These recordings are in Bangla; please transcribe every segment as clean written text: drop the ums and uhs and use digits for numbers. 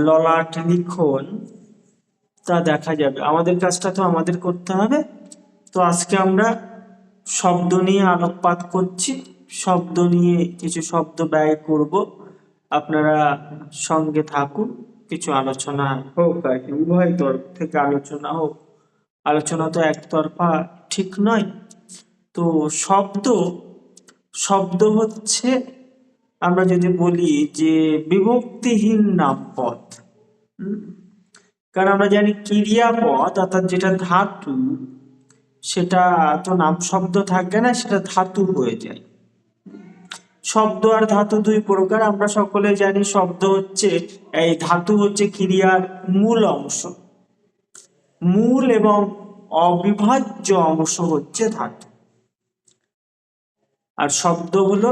ললাট লিখন তা দেখা যাবে। আমাদের কাজটা তো আমাদের করতে হবে। তো আজকে আমরা শব্দ নিয়ে আলোকপাত করছি, শব্দ নিয়ে কিছু শব্দ ব্যয় করব। আপনারা সঙ্গে থাকুন, কিছু আলোচনা হোক আর কি, উভয় তরফ থেকে আলোচনা হোক। আলোচনা তো একতরফা ঠিক নয়। তো শব্দ শব্দ হচ্ছে, আমরা যদি বলি যে বিভক্তিহীন নামপদ। কারণ আমরা জানি ক্রিয়াপদ অর্থাৎ যেটা ধাতু, সেটা তো নাম শব্দ থাকবে না, সেটা ধাতু হয়ে যায়। শব্দ আর ধাতু দুই প্রকার। আমরা সকলে জানি শব্দ হচ্ছে, এই ধাতু হচ্ছে ক্রিয়ার মূল অংশ, মূল এবং অবিভাজ্য অংশ হচ্ছে ধাতু। আর শব্দ হলো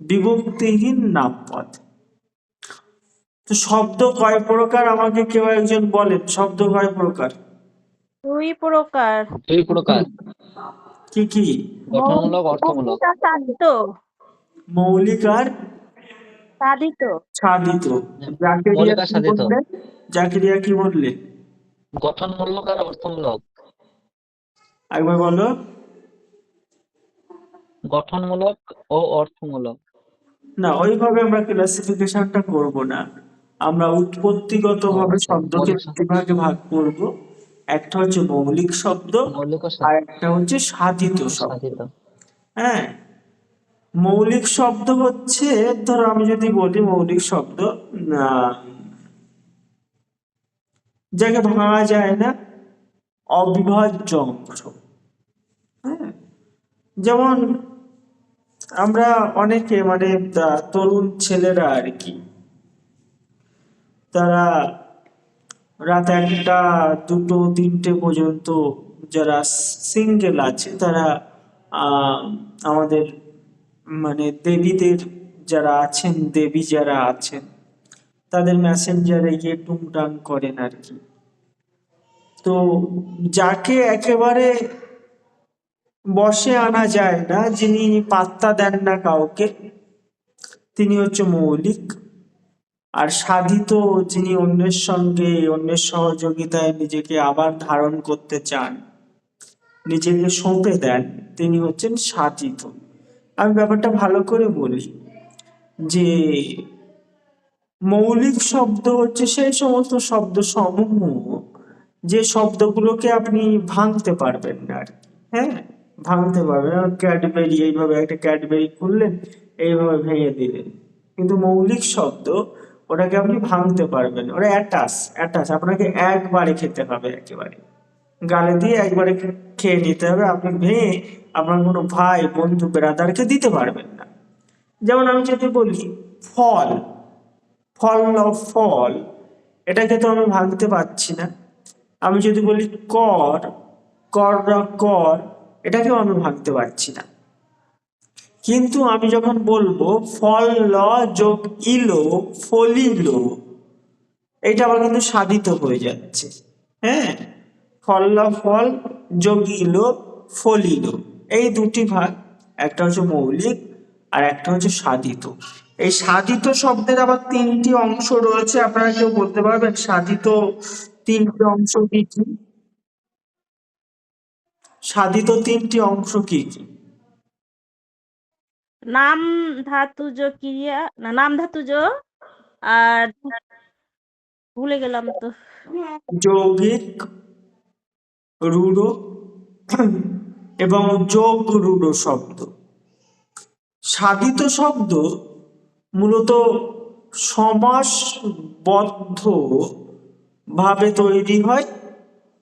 বিভক্তিহীন নামপদ। তো শব্দ কয় প্রকার আমাকে কেউ একজন বলেন, শব্দ কয় প্রকার? দুই প্রকার। কি কি? গঠনমূলক, অর্থমূলক। মৌলিক আর সাধিত। সাধিত। জাকেরিয়া কি বললে? জাকেরিয়া কি বললে? গঠনমূলক আর অর্থমূলক। একবার বলো। গঠনমূলক ও অর্থমূলক। না, ওইভাবে আমরা ক্লাসিফিকেশনটা করব না। আমরা উৎপত্তিগত ভাবে শব্দকে দুটি ভাগে ভাগ করব। একটা হচ্ছে মৌলিক শব্দ, আর একটা হচ্ছে সাধিত শব্দ। হ্যাঁ, মৌলিক শব্দ হচ্ছে, ধরো আমি যদি বলি মৌলিক শব্দ, যাকে ভাঙা যায় না, অবিভাজ্য অংশ। হ্যাঁ, যেমন আমরা অনেকে মানে তরুণ ছেলেরা আর কি, তারা রাত 1টা 2টো 3টে পর্যন্ত যারা সিঙ্গেল আছে তারা আমাদের মানে দেবীদের যারা আছেন, দেবী যারা আছেন, তাদের মেসেঞ্জারে গিয়ে টুংটাং করেন আর কি। তো যাকে একেবারে বশে আনা যায় না, যিনি পাত্তা দেন না কাউকে, তিনি হচ্ছে মৌলিক। আর সাধিত, যিনি অন্যের সঙ্গে অন্যের সহযোগিতায় নিজেকে আবার ধারণ করতে চান, নিজেকে সঁপে দেন, তিনি হচ্ছেন সাধিত। আমি ব্যাপারটা ভালো করে বলি যে মৌলিক শব্দ হচ্ছে সেই সমস্ত শব্দ সমূহ যে শব্দগুলোকে আপনি ভাঙতে পারবেন না আর কি। হ্যাঁ, ভাঙতে পারবেন। ক্যাডবেরি, এইভাবে একটা ক্যাডবেরি খুললেন, এইভাবে ভেঙে দিলেন। কিন্তু মৌলিক শব্দ, ওটাকে আপনি ভাঙতে পারবেন, ওটা অ্যাটাচ আপনাকে একবারে খেতে হবে, একেবারে গালে দিয়ে একবারে খেয়ে নিতে হবে। আপনি ভেঙে আপনার কোনো ভাই বন্ধু বেরাদারকে দিতে পারবেন না। যেমন আমি যদি বলি ফল, ফল, এটাকে তো আমি ভাঙতে পারছি না। আমি যদি বলি কর, কর, এটাকেও আমি ভাঙতে পারছি না। কিন্তু আমি যখন বলবো ফল ল যোগ ইলো, ফলিলো, এটা আবার কিন্তু সাধিত হয়ে যাচ্ছে। হ্যাঁ, ফল যোগ ইলো, ফলিলো, এই দুটি ভাগ, একটা হচ্ছে মৌলিক আর একটা হচ্ছে সাধিত। এই সাধিত শব্দের আবার 3টি অংশ রয়েছে। আপনারা কেউ বলতে পারবেন সাধিত 3টি অংশ কি কি? সাধিত 3টি অংশ কি কি? নাম ধাতুজ ক্রিয়া, না নাম ধাতুজ, আর ভুলে গেলাম তো। যৌগিক, রূঢ় এবং যোগ রূঢ় শব্দ। সাধিত শব্দ মূলত সমাসবদ্ধ ভাবে তৈরি হয়,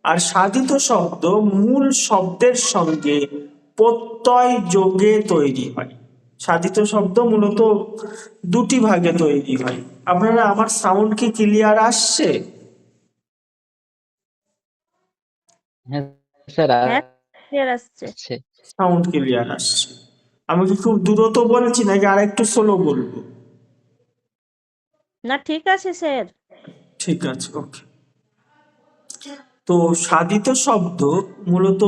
আর সাধিত শব্দ মূল শব্দের সঙ্গে প্রত্যয় যোগে তৈরি হয়। সাধিত শব্দ মূলত দুটি ভাগে তৈরি হয়। আপনারা আমার সাউন্ড কি ক্লিয়ার আসছে? সাউন্ড ক্লিয়ার আসছে। আমি কি খুব দ্রুত বলছি নাকি আর একটু স্লো বলবো? না, ঠিক আছে স্যার। ঠিক আছে, ওকে। তো সাধিত শব্দ মূলত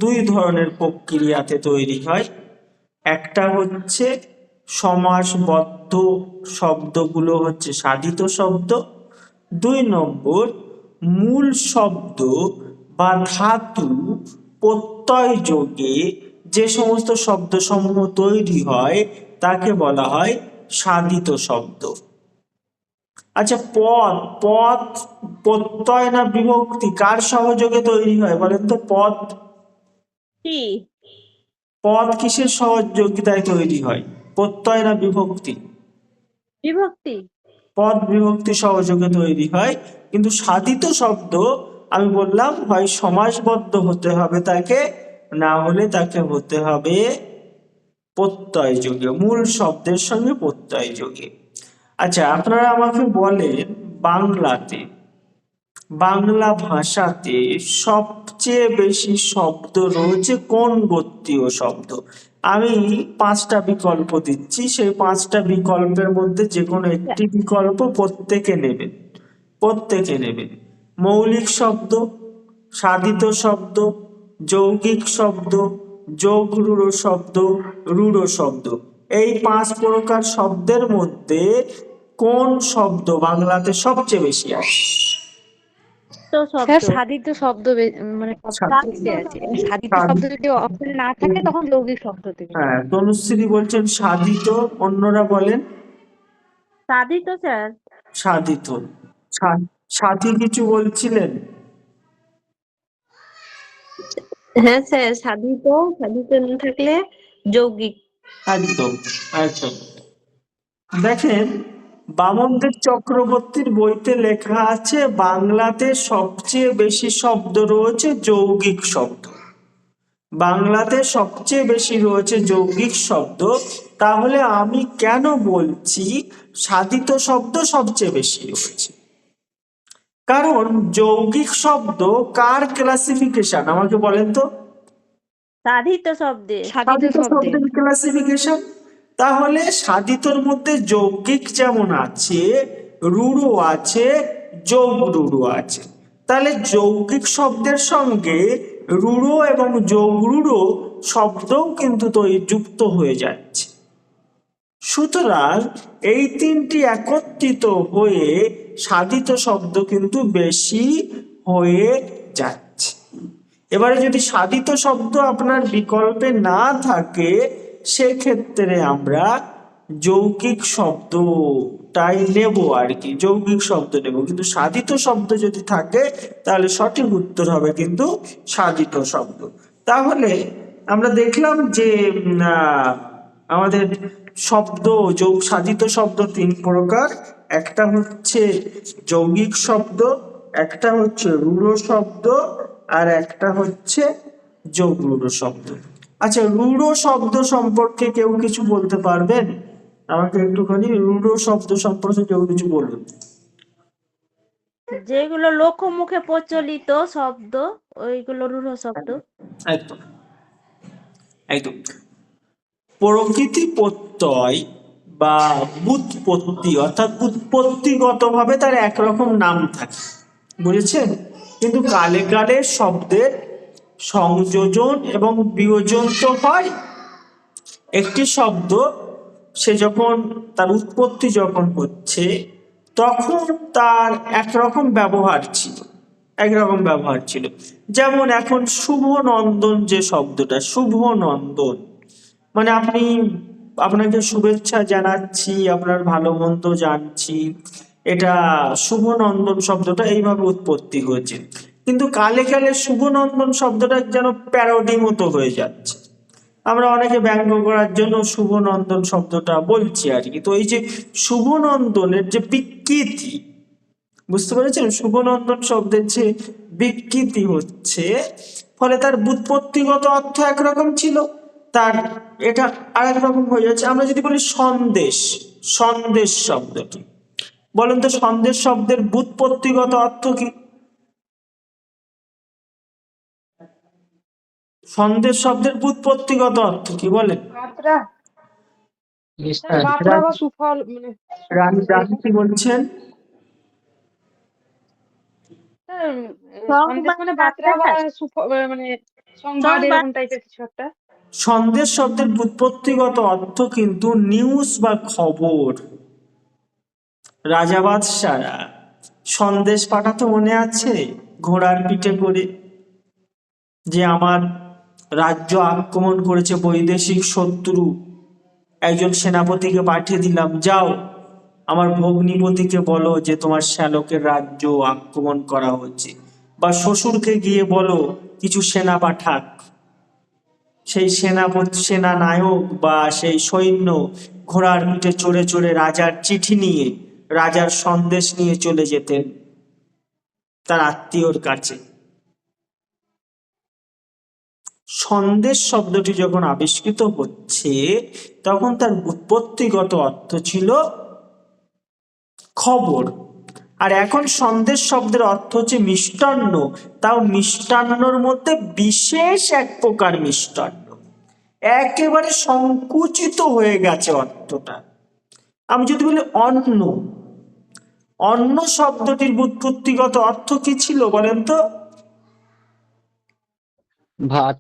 দুই ধরনের প্রক্রিয়াতে তৈরি হয়। একটা হচ্ছে সমাসবদ্ধ শব্দগুলো হচ্ছে সাধিত শব্দ, 2 নম্বর, মূল শব্দ বা ধাতু প্রত্যয় যোগে যে সমস্ত শব্দ সমূহ তৈরি হয় তাকে বলা হয় সাধিত শব্দ। আচ্ছা, পদ পদ প্রত্যয় না বিভক্তি কার সহযোগে তৈরি হয় বলেন তো? কি পদ কিসের সহযোগিতায় তৈরি হয়, প্রত্যয় না বিভক্তি? বিভক্তি। পদ বিভক্তি সহযোগে তৈরি হয়। কিন্তু সাধিত শব্দ আমি বললাম হয় সমাসবদ্ধ হতে হবে তাকে, না হলে তাকে হতে হবে প্রত্যয় যোগে, মূল শব্দের সঙ্গে প্রত্যয় যোগে। আচ্ছা, আপনারা আমাকে বলেন বাংলা ভাষাতে সবচেয়ে বেশি শব্দ রয়েছে কোন গোত্রীয় শব্দ? আমি 5টা বিকল্প দিচ্ছি, সেই 5টা বিকল্পের মধ্যে যে কোনো একটি বিকল্প প্রত্যেকে নেবেন। মৌলিক শব্দ, সাধিত শব্দ, যৌগিক শব্দ, যোগ রূঢ় শব্দ, রূঢ় শব্দ। এই 5 প্রকার শব্দের মধ্যে কোন শব্দ বাংলাতে সবচেয়ে বেশি আসে? তো স্যার শব্দ সাধিত শব্দ মানে সবচেয়ে আছে। সাধিত শব্দ সাধিত। যদি অপশনে না থাকে তখন যৌগিক শব্দ দেবে। হ্যাঁ, তনুশ্রী বলছেন সাধিত, অন্যরা বলেন সাধিত স্যার। সাধিত। সাথী কিছু বলছিলেন? হ্যাঁ স্যার, সাধিত না থাকলে যৌগিক। একদম একদম। দেখেন, বামনদেব চক্রবর্তীর বইতে লেখা আছে বাংলাতে সবচেয়ে বেশি শব্দ রয়েছে যৌগিক শব্দ। বাংলাতে সবচেয়ে বেশি রয়েছে যৌগিক শব্দ। তাহলে আমি কেন বলছি সাধিত শব্দ সবচেয়ে বেশি রয়েছে? কারণ যৌগিক শব্দ কার ক্লাসিফিকেশন আমাকে বলেন তো? সাধিত শব্দে। সাধিত শব্দে। শব্দের ক্লাসিফিকেশন। তাহলে সাধিতর মধ্যে যৌগিক যেমন আছে, রূঢ় আছে, যোগ রূঢ় আছে। তাহলে যৌগিক শব্দের সঙ্গে রূঢ় এবং যোগ রূঢ় শব্দও কিন্তু যুক্ত হয়ে যাচ্ছে। সুতরাং এই 3টি একত্রিত হয়ে সাধিত শব্দ কিন্তু বেশি হয়ে যাচ্ছে। এবারে যদি সাধিত শব্দ আপনার বিকল্পে না থাকে, সেক্ষেত্রে আমরা যৌগিক শব্দটাই নেব আর কি, যৌগিক শব্দ নেব। কিন্তু সাধিত শব্দ যদি থাকে তাহলে সঠিক উত্তর হবে কিন্তু সাধিত শব্দ। তাহলে আমরা দেখলাম যে আমাদের সাধিত শব্দ 3 প্রকার। একটা হচ্ছে যৌগিক শব্দ, একটা হচ্ছে রূঢ় শব্দ, আর একটা হচ্ছে যোগ রূঢ় শব্দ। আচ্ছা, রূঢ় শব্দ সম্পর্কে কেউ কিছু বলতে পারবেন? আমাকে একটুখানি রূঢ় শব্দ সম্পর্কে কেউ কিছু বলুন। যেগুলো লোকমুখে প্রচলিত শব্দ ওইগুলো রূঢ় শব্দ। একদম একদম। প্রকৃতি প্রত্যয় বা ব্যুৎপত্তি অর্থাৎ উৎপত্তিগতভাবে তার একরকম নাম থাকে, বুঝেছেন? কিন্তু কালে কালে শব্দের সংযোজন এবং বিয়োজন তো হয়। একটি শব্দ সে যখন তার উৎপত্তি যখন হচ্ছে তখন তার একরকম ব্যবহার ছিল। যেমন এখন শুভনন্দন, যে শব্দটা শুভনন্দন, মানে আপনাকে শুভেচ্ছা জানাচ্ছি, আপনার ভালো মন্দ জানছি, এটা শুভনন্দন শব্দটা এইভাবে উৎপত্তি হয়েছে। কিন্তু কালে কালে শুভনন্দন শব্দটা যেন প্যারোডি মতো হয়ে যাচ্ছে। আমরা অনেকে ব্যঙ্গ করার জন্য শুভনন্দন শব্দটা বলছি আর কি। তো এই যে শুভনন্দনের যে বিকৃতি, বুঝতে পেরেছেন? শুভনন্দন শব্দের যে বিকৃতি হচ্ছে, ফলে তার ব্যুৎপত্তিগত অর্থ একরকম ছিল, তার এটা আরেক রকম হয়ে যাচ্ছে। আমরা যদি বলি সন্দেশ শব্দটি, বলেন তো সন্দেশ শব্দের ব্যুৎপত্তিগত অর্থ কি? সন্দেশ শব্দের ব্যুৎপত্তিগত অর্থ কি বলেন? মিষ্টি। মাত্রা বা সুফল, মানে রানী কি বলছেন? সন্দেশ মানে বার্তা বা মানে সংবাদ, এরকম টাইপের কিছু একটা। সন্দেশ শব্দের ব্যুৎপত্তিগত অর্থ কিন্তু নিউজ বা খবর। রাজা বাদশারা সন্দেশ পাঠাতো মনে আছে, ঘোড়ার পিঠে করে, যে আমার রাজ্য আক্রমণ করেছে বৈদেশিক শত্রু, একজন সেনাপতিকে পাঠিয়ে দিলাম, যাও আমার ভগ্নিপতিকে বলো যে তোমার শ্যালকের রাজ্য আক্রমণ করা হচ্ছে, বা শ্বশুরকে গিয়ে বলো কিছু সেনা পাঠাক। সেই সেনা নায়ক বা সেই সৈন্য ঘোড়ার পিঠে চড়ে চড়ে রাজার চিঠি নিয়ে, রাজার সন্দেশ নিয়ে চলে যেতেন তার আত্মীয়র কাছে। সন্দেশ শব্দটি যখন আবিষ্কৃত হচ্ছে তখন তার উৎপত্তিগত অর্থ ছিল খবর। আর এখন সন্দেশ শব্দের অর্থ হচ্ছে মিষ্টান্ন, তাও মিষ্টান্নর মধ্যে বিশেষ এক প্রকার মিষ্টান্ন, একেবারে সংকুচিত হয়ে গেছে অর্থটা। আমি যদি বলি অন্ন, অন্ন শব্দটির ব্যুৎপত্তিগত অর্থ কি ছিল বলেন তো? ভাত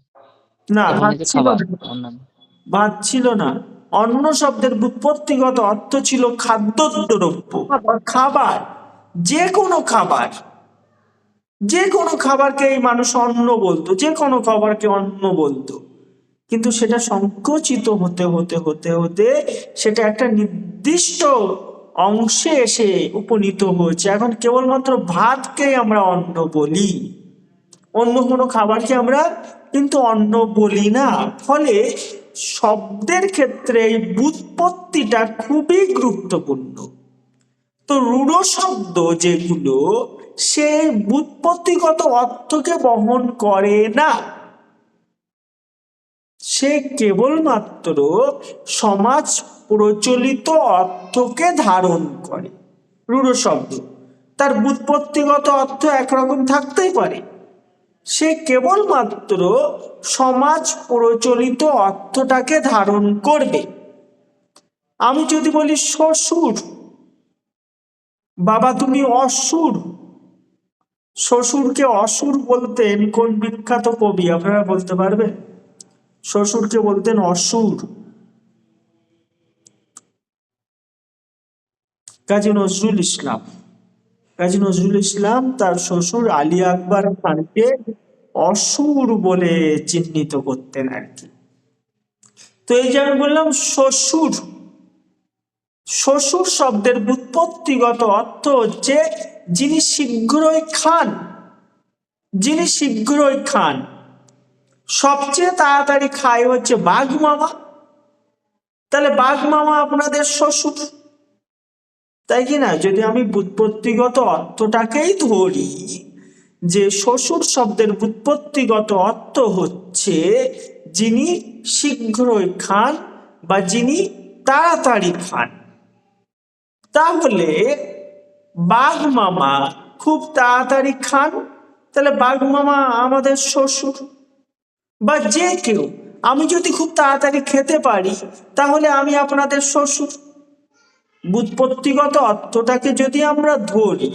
না, এবং ভাত এই যে ছিল খাবার না, অন্যান্য। ভাত ছিল না। অন্ন শব্দের ব্যুৎপত্তিগত অর্থ ছিল খাদ্যদ্রব্য, খাবার, যে কোনো খাবার। যে কোনো খাবারকে এই মানুষ অন্ন বলতো, যে কোনো খাবারকে অন্ন বলতো, কিন্তু সেটা সংকুচিত হতে হতে হতে হতে সেটা একটা নির্দিষ্ট অংশে এসে উপনীত হয়েছে। এখন কেবলমাত্র ভাতকে আমরা অন্ন বলি, অন্য কোনো খাবারকে আমরা কিন্তু অন্ন বলি না। ফলে শব্দের ক্ষেত্রে এই ব্যুৎপত্তিটা খুবই গুরুত্বপূর্ণ। তো রূঢ় শব্দ যেগুলো, সে ব্যুৎপত্তিগত অর্থকে বহন করে না, সে কেবলমাত্র সমাজ প্রচলিত অর্থকে ধারণ করে। রূঢ় শব্দ তার ব্যুৎপত্তিগত অর্থ একরকম থাকতেই পারে, সে কেবলমাত্র সমাজ প্রচলিত অর্থটাকে ধারণ করবে। আমি যদি বলি শ্বশুর, বাবা তুমি অসুর, শ্বশুরকে অসুর বলতেন কোন বিখ্যাত কবি, আপনারা বলতে পারবেন? শ্বশুরকে বলতেন অসুর, কাজী নজরুল ইসলাম। কাজী নজরুল ইসলাম তার শ্বশুর আলী আকবর খানকে অসুর বলে চিহ্নিত করতেন আর কি। তো এই যে আমি বললাম শ্বশুর, শ্বশুর শব্দের ব্যুৎপত্তিগত অর্থ হচ্ছে যিনি শীঘ্রই খান, যিনি শীঘ্রই খান। সবচেয়ে তাড়াতাড়ি খায় হচ্ছে বাঘ মামা, তাহলে বাঘ মামা আপনাদের শ্বশুর, তাই কি না? যদি আমি ব্যুৎপত্তিগত অর্থটাকেই ধরি, যে শ্বশুর শব্দের ব্যুৎপত্তিগত অর্থ হচ্ছে যিনি শীঘ্রই খান বা যিনি তাড়াতাড়ি খান, তাহলে বাঘ মামা খুব তাড়াতাড়ি খান, তাহলে বাঘ মামা আমাদের শ্বশুর। বা যে কেউ, আমি যদি খুব তাড়াতাড়ি খেতে পারি তাহলে আমি আপনাদের শ্বশুর। ব্যুৎপত্তিগত অর্থটাকে যদি আমরা ধরি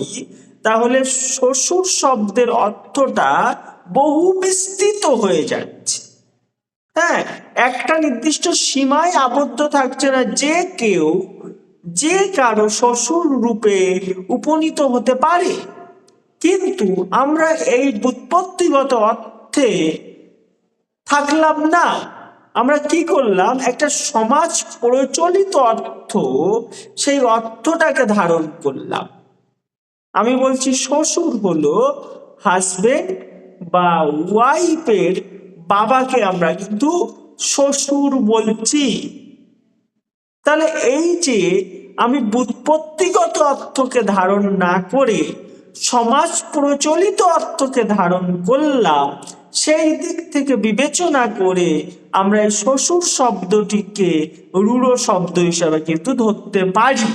তাহলে শ্বশুর শব্দের অর্থটা বহু বিস্তৃত হয়ে যাচ্ছে। হ্যাঁ, একটা নির্দিষ্ট সীমায় আবদ্ধ থাকছে না, যে কেউ যে কারো শ্বশুর রূপে উপনীত হতে পারে। কিন্তু আমরা এই ব্যুৎপত্তিগত অর্থে থাকলাম না, আমরা কি করলাম, একটা সমাজ প্রচলিত অর্থ, সেই অর্থটাকে ধারণ করলাম। আমি বলছি শ্বশুর হলো হাজবেন্ড বা ওয়াইফের বাবাকে আমরা কিন্তু শ্বশুর বলছি। তাহলে এই যে আমি ব্যুৎপত্তিগত অর্থকে ধারণ না করে সমাজ প্রচলিত অর্থকে ধারণ করলাম, সেই দিক থেকে বিবেচনা করে আমরা এই শ্বশুর শব্দটিকে রূঢ় শব্দ হিসাবে কিন্তু ধরতে পারি।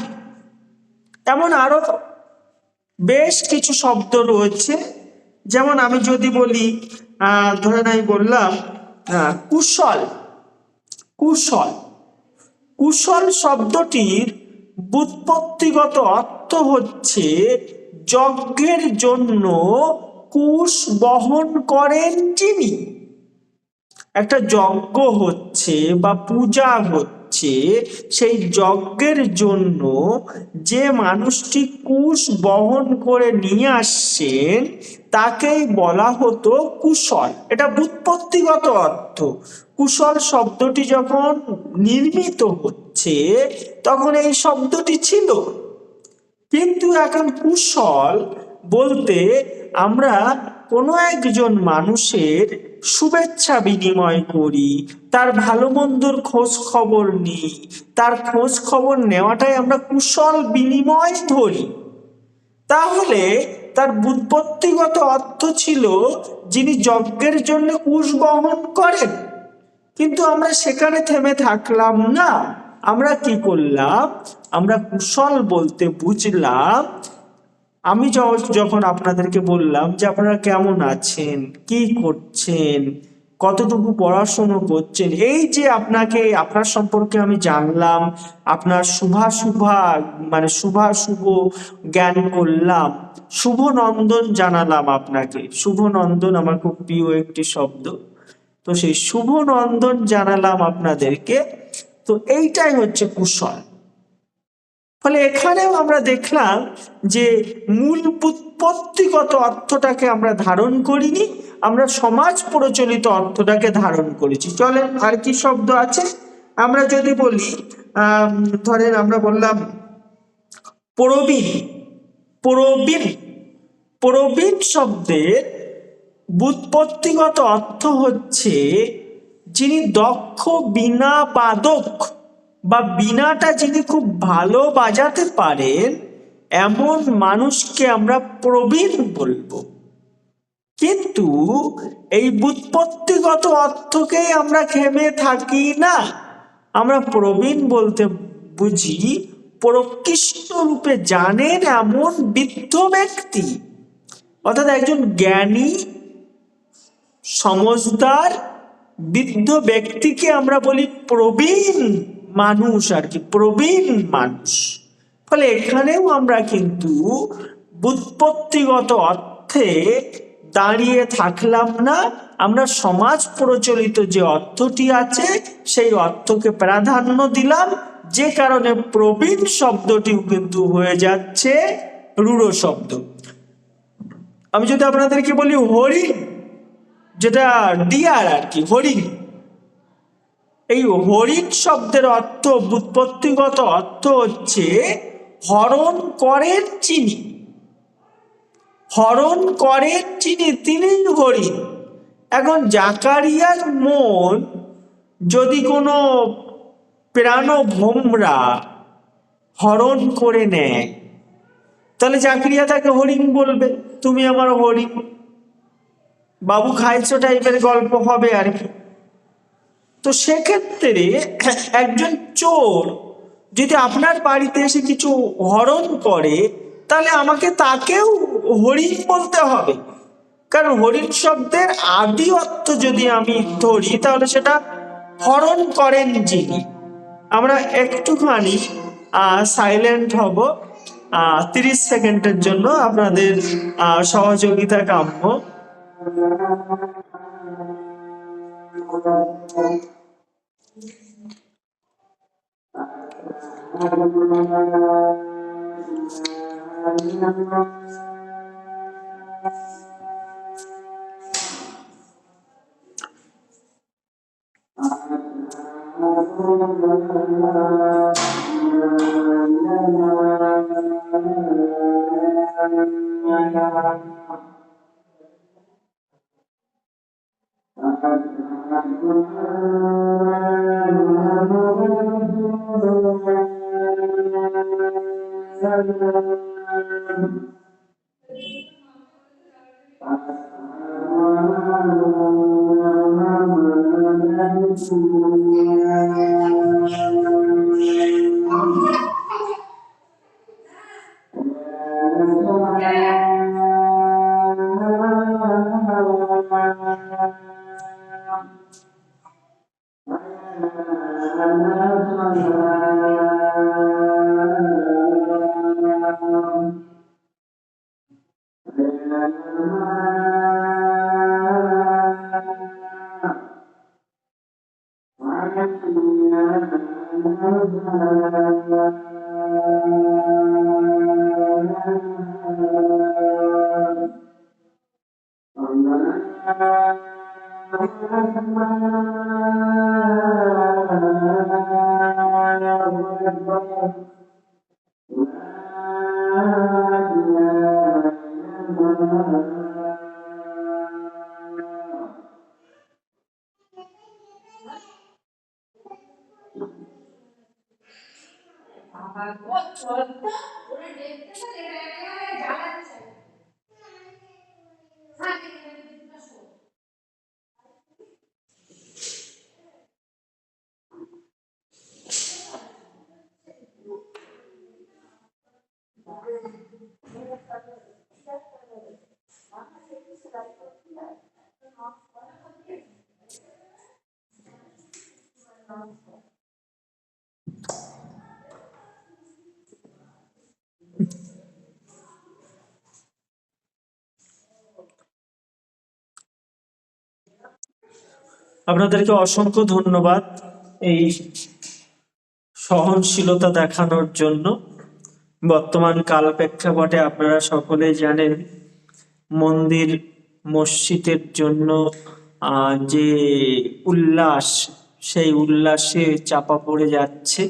এমন আরো বেশ কিছু শব্দ রয়েছে, যেমন আমি যদি বলি ধরেন আমি বললাম কুশল, কুশল, কুশল শব্দটির ব্যুৎপত্তিগত অর্থ হচ্ছে যজ্ঞের জন্য কুশ বহন করেন যিনি। একটা যজ্ঞ হচ্ছে বা পূজা হচ্ছে, হচ্ছে সেই যজ্ঞের জন্য যে মানুষটি কুশ বহন করে নিয়ে আসছেন তাকেই বলা হতো কুশল। এটা ব্যুৎপত্তিগত অর্থ। কুশল শব্দটি যখন নির্মিত হচ্ছে তখন এই শব্দটি ছিল, কিন্তু এখন কুশল বলতে আমরা কোনো একজন মানুষের শুভেচ্ছা বিনিময় করি, তার ভালো মন্দর খোঁজ খবর নিই, তার খোঁজ খবর নেওয়াটাই আমরা কুশল বিনিময় ধরি। তাহলে তার ব্যুৎপত্তিগত অর্থ ছিল যিনি যজ্ঞের জন্য কুশ বহন করেন। কিন্তু আমরা সেখানে থেমে থাকলাম না, আমরা কি করলাম, আমরা কুশল বলতে বুঝলাম, আমি যখন আপনাদেরকে বললাম যে আপনারা কেমন আছেন, কি করছেন, কতটুকু পড়াশোনা করছেন, এই যে আপনাকে আপনার সম্পর্কে আমি জানলাম, আপনার শুভ জ্ঞান করলাম, শুভ নন্দন জানালাম আপনাকে। শুভ নন্দন আমার খুব প্রিয় একটি শব্দ, তো সেই শুভ নন্দন জানালাম আপনাদেরকে। তো এইটাই হচ্ছে কুশল। ফলে এখানেও আমরা দেখলাম যে মূল ব্যুৎপত্তিগত অর্থটাকে আমরা ধারণ করিনি, আমরা সমাজ প্রচলিত অর্থটাকে ধারণ করেছি। চলেন আর কি শব্দ আছে আমরা যদি বলি, ধরেন আমরা বললাম প্রবীণ। প্রবীণ প্রবীণ শব্দের ব্যুৎপত্তিগত অর্থ হচ্ছে যিনি দক্ষ বীণা বাদক বা বীণাটা যিনি খুব ভালো বাজাতে পারেন এমন মানুষকে আমরা প্রবীণ বলবো। কিন্তু এই ব্যুৎপত্তিগত অর্থকেই আমরা থেমে থাকি না, আমরা প্রবীণ বলতে বুঝি প্রকৃষ্ট রূপে জানেন এমন বৃদ্ধ ব্যক্তি, অর্থাৎ একজন জ্ঞানী সমজদার বৃদ্ধ ব্যক্তিকে আমরা বলি প্রবীণ মানুষ, আর কি প্রবীণ মানুষ। ফলে এখানেও আমরা কিন্তু ব্যুৎপত্তিগত অর্থে দাঁড়িয়ে থাকলাম না, আমরা সমাজ প্রচলিত যে অর্থটি আছে সেই অর্থকে প্রাধান্য দিলাম, যে কারণে প্রবীণ শব্দটিও কিন্তু হয়ে যাচ্ছে রূঢ় শব্দ। আমি যদি আপনাদেরকে বলি হরিণ, যেটা ডিয়ার আর কি, হরিণ, এই হরিণ শব্দের অর্থ ব্যুৎপত্তিগত অর্থ হচ্ছে হরণ করেন যিনি, হরণ করেন যিনি তিনি হরিণ। এখন জাকারিয়ার মন যদি কোনো প্রাণভোমরা হরণ করে নেয় তাহলে জাকারিয়া তাকে হরিণ বলবে, তুমি আমার হরিণ, বাবু খাইছো টাইপের গল্প হবে আর কি। তো সেক্ষেত্রে একজন চোর যদি আপনার বাড়িতে এসে কিছু হরণ করে তাহলে আমাকে তাকেও হরিণ বলতে হবে, কারণ হরিণ শব্দের আদি অর্থ যদি আমি ধরি তাহলে সেটা হরণ করেন যিনি। আমরা একটুখানি সাইলেন্ট হব 30 সেকেন্ডের জন্য, আপনাদের সহযোগিতা কাম্য। আপনাদেরকে অসংখ্য ধন্যবাদ এই সহনশীলতা দেখানোর জন্য। বর্তমান কাল প্রেক্ষাপটে আপনারা সকলেই জানেন মন্দির মসজিদের জন্য যে উল্লাস, সেই উল্লাসে চাপা পড়ে যাচ্ছে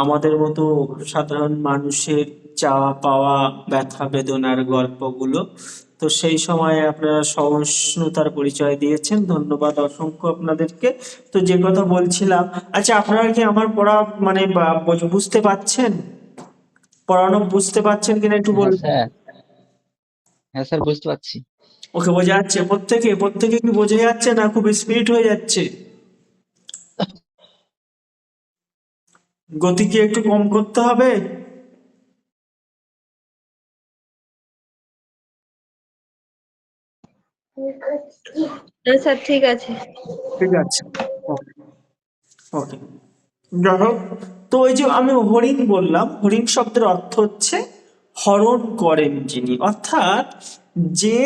আমাদের মতো সাধারণ মানুষের চাওয়া পাওয়া ব্যথা বেদনার গল্পগুলো। তো সেই সময়ে আপনারা সহিষ্ণুতার পরিচয় দিয়েছেন, ধন্যবাদ অসংখ্য আপনাদেরকে। তো যে কথা বলছিলাম, আচ্ছা আপনারা কি আমার পড়া মানে বুঝতে পাচ্ছেন? পড়ানো বুঝতে পাচ্ছেন কিনা একটু হ্যাঁ বলবেন? স্যার, হ্যাঁ স্যার, বুঝতে পারছি। ওকে, বোঝা যাচ্ছে? প্রত্যেকে কি বোঝা যাচ্ছে না খুব স্পিড হয়ে যাচ্ছে? গতি কি একটু কম করতে হবে? স্যার ঠিক আছে। ঠিক আছে, ওকে ওকে। যাই হোক, তো ওই যে আমি হরিণ বললাম, হরিণ শব্দের অর্থ হচ্ছে হরণ করেন যিনি, অর্থাৎ যে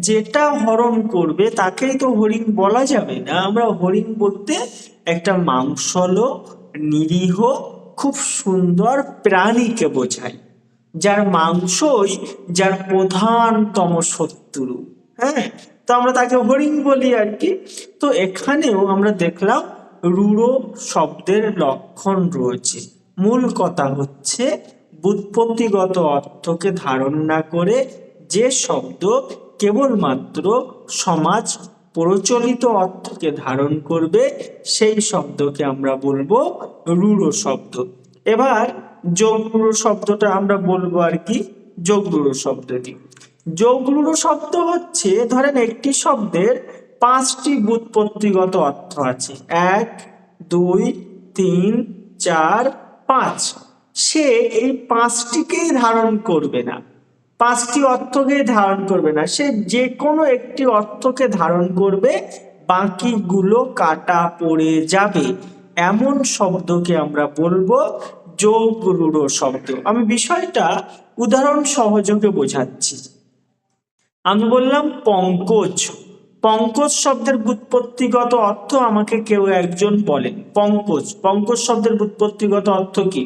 যেটা হরণ করবে তাকেই তো হরিণ বলা যাবে না। আমরা হরিণ বলতে একটা মাংসলো নিরীহ খুব সুন্দর প্রাণীকে বোঝাই, যার মাংসই যার প্রধানতম শত্রু। হ্যাঁ, তো আমরা তাকে হরিণ বলি আর কি। তো এখানেও আমরা দেখলাম রূঢ় শব্দের লক্ষণ রয়েছে। মূল কথা হচ্ছে ব্যুৎপত্তিগত অর্থকে ধারণ না করে যে শব্দ কেবলমাত্র সমাজ প্রচলিত অর্থকে ধারণ করবে সেই শব্দকে আমরা বলবো রূঢ় শব্দ। এবার যোগরূঢ় শব্দটা আমরা বলবো আর কি। যোগরূঢ় শব্দটি, যোগরূঢ় শব্দ হচ্ছে, ধরেন একটি শব্দের 5টি ব্যুৎপত্তিগত অর্থ আছে, 1 2 3 4 5। সে এই 5টিকেই ধারণ করবে না, 5টি অর্থকেই ধারণ করবে না, সে যে কোনো একটি অর্থকে ধারণ করবে, বাকিগুলো কাটা পড়ে যাবে। এমন শব্দকে আমরা বলবো যোগরূঢ় শব্দ। আমি বিষয়টা উদাহরণ সহযোগে বোঝাচ্ছি। আমি বললাম পঙ্কজ, পঙ্কজ শব্দের ব্যুৎপত্তিগত অর্থ আমাকে কেউ একজন বলেন। পঙ্কজ শব্দের ব্যুৎপত্তিগত অর্থ কি?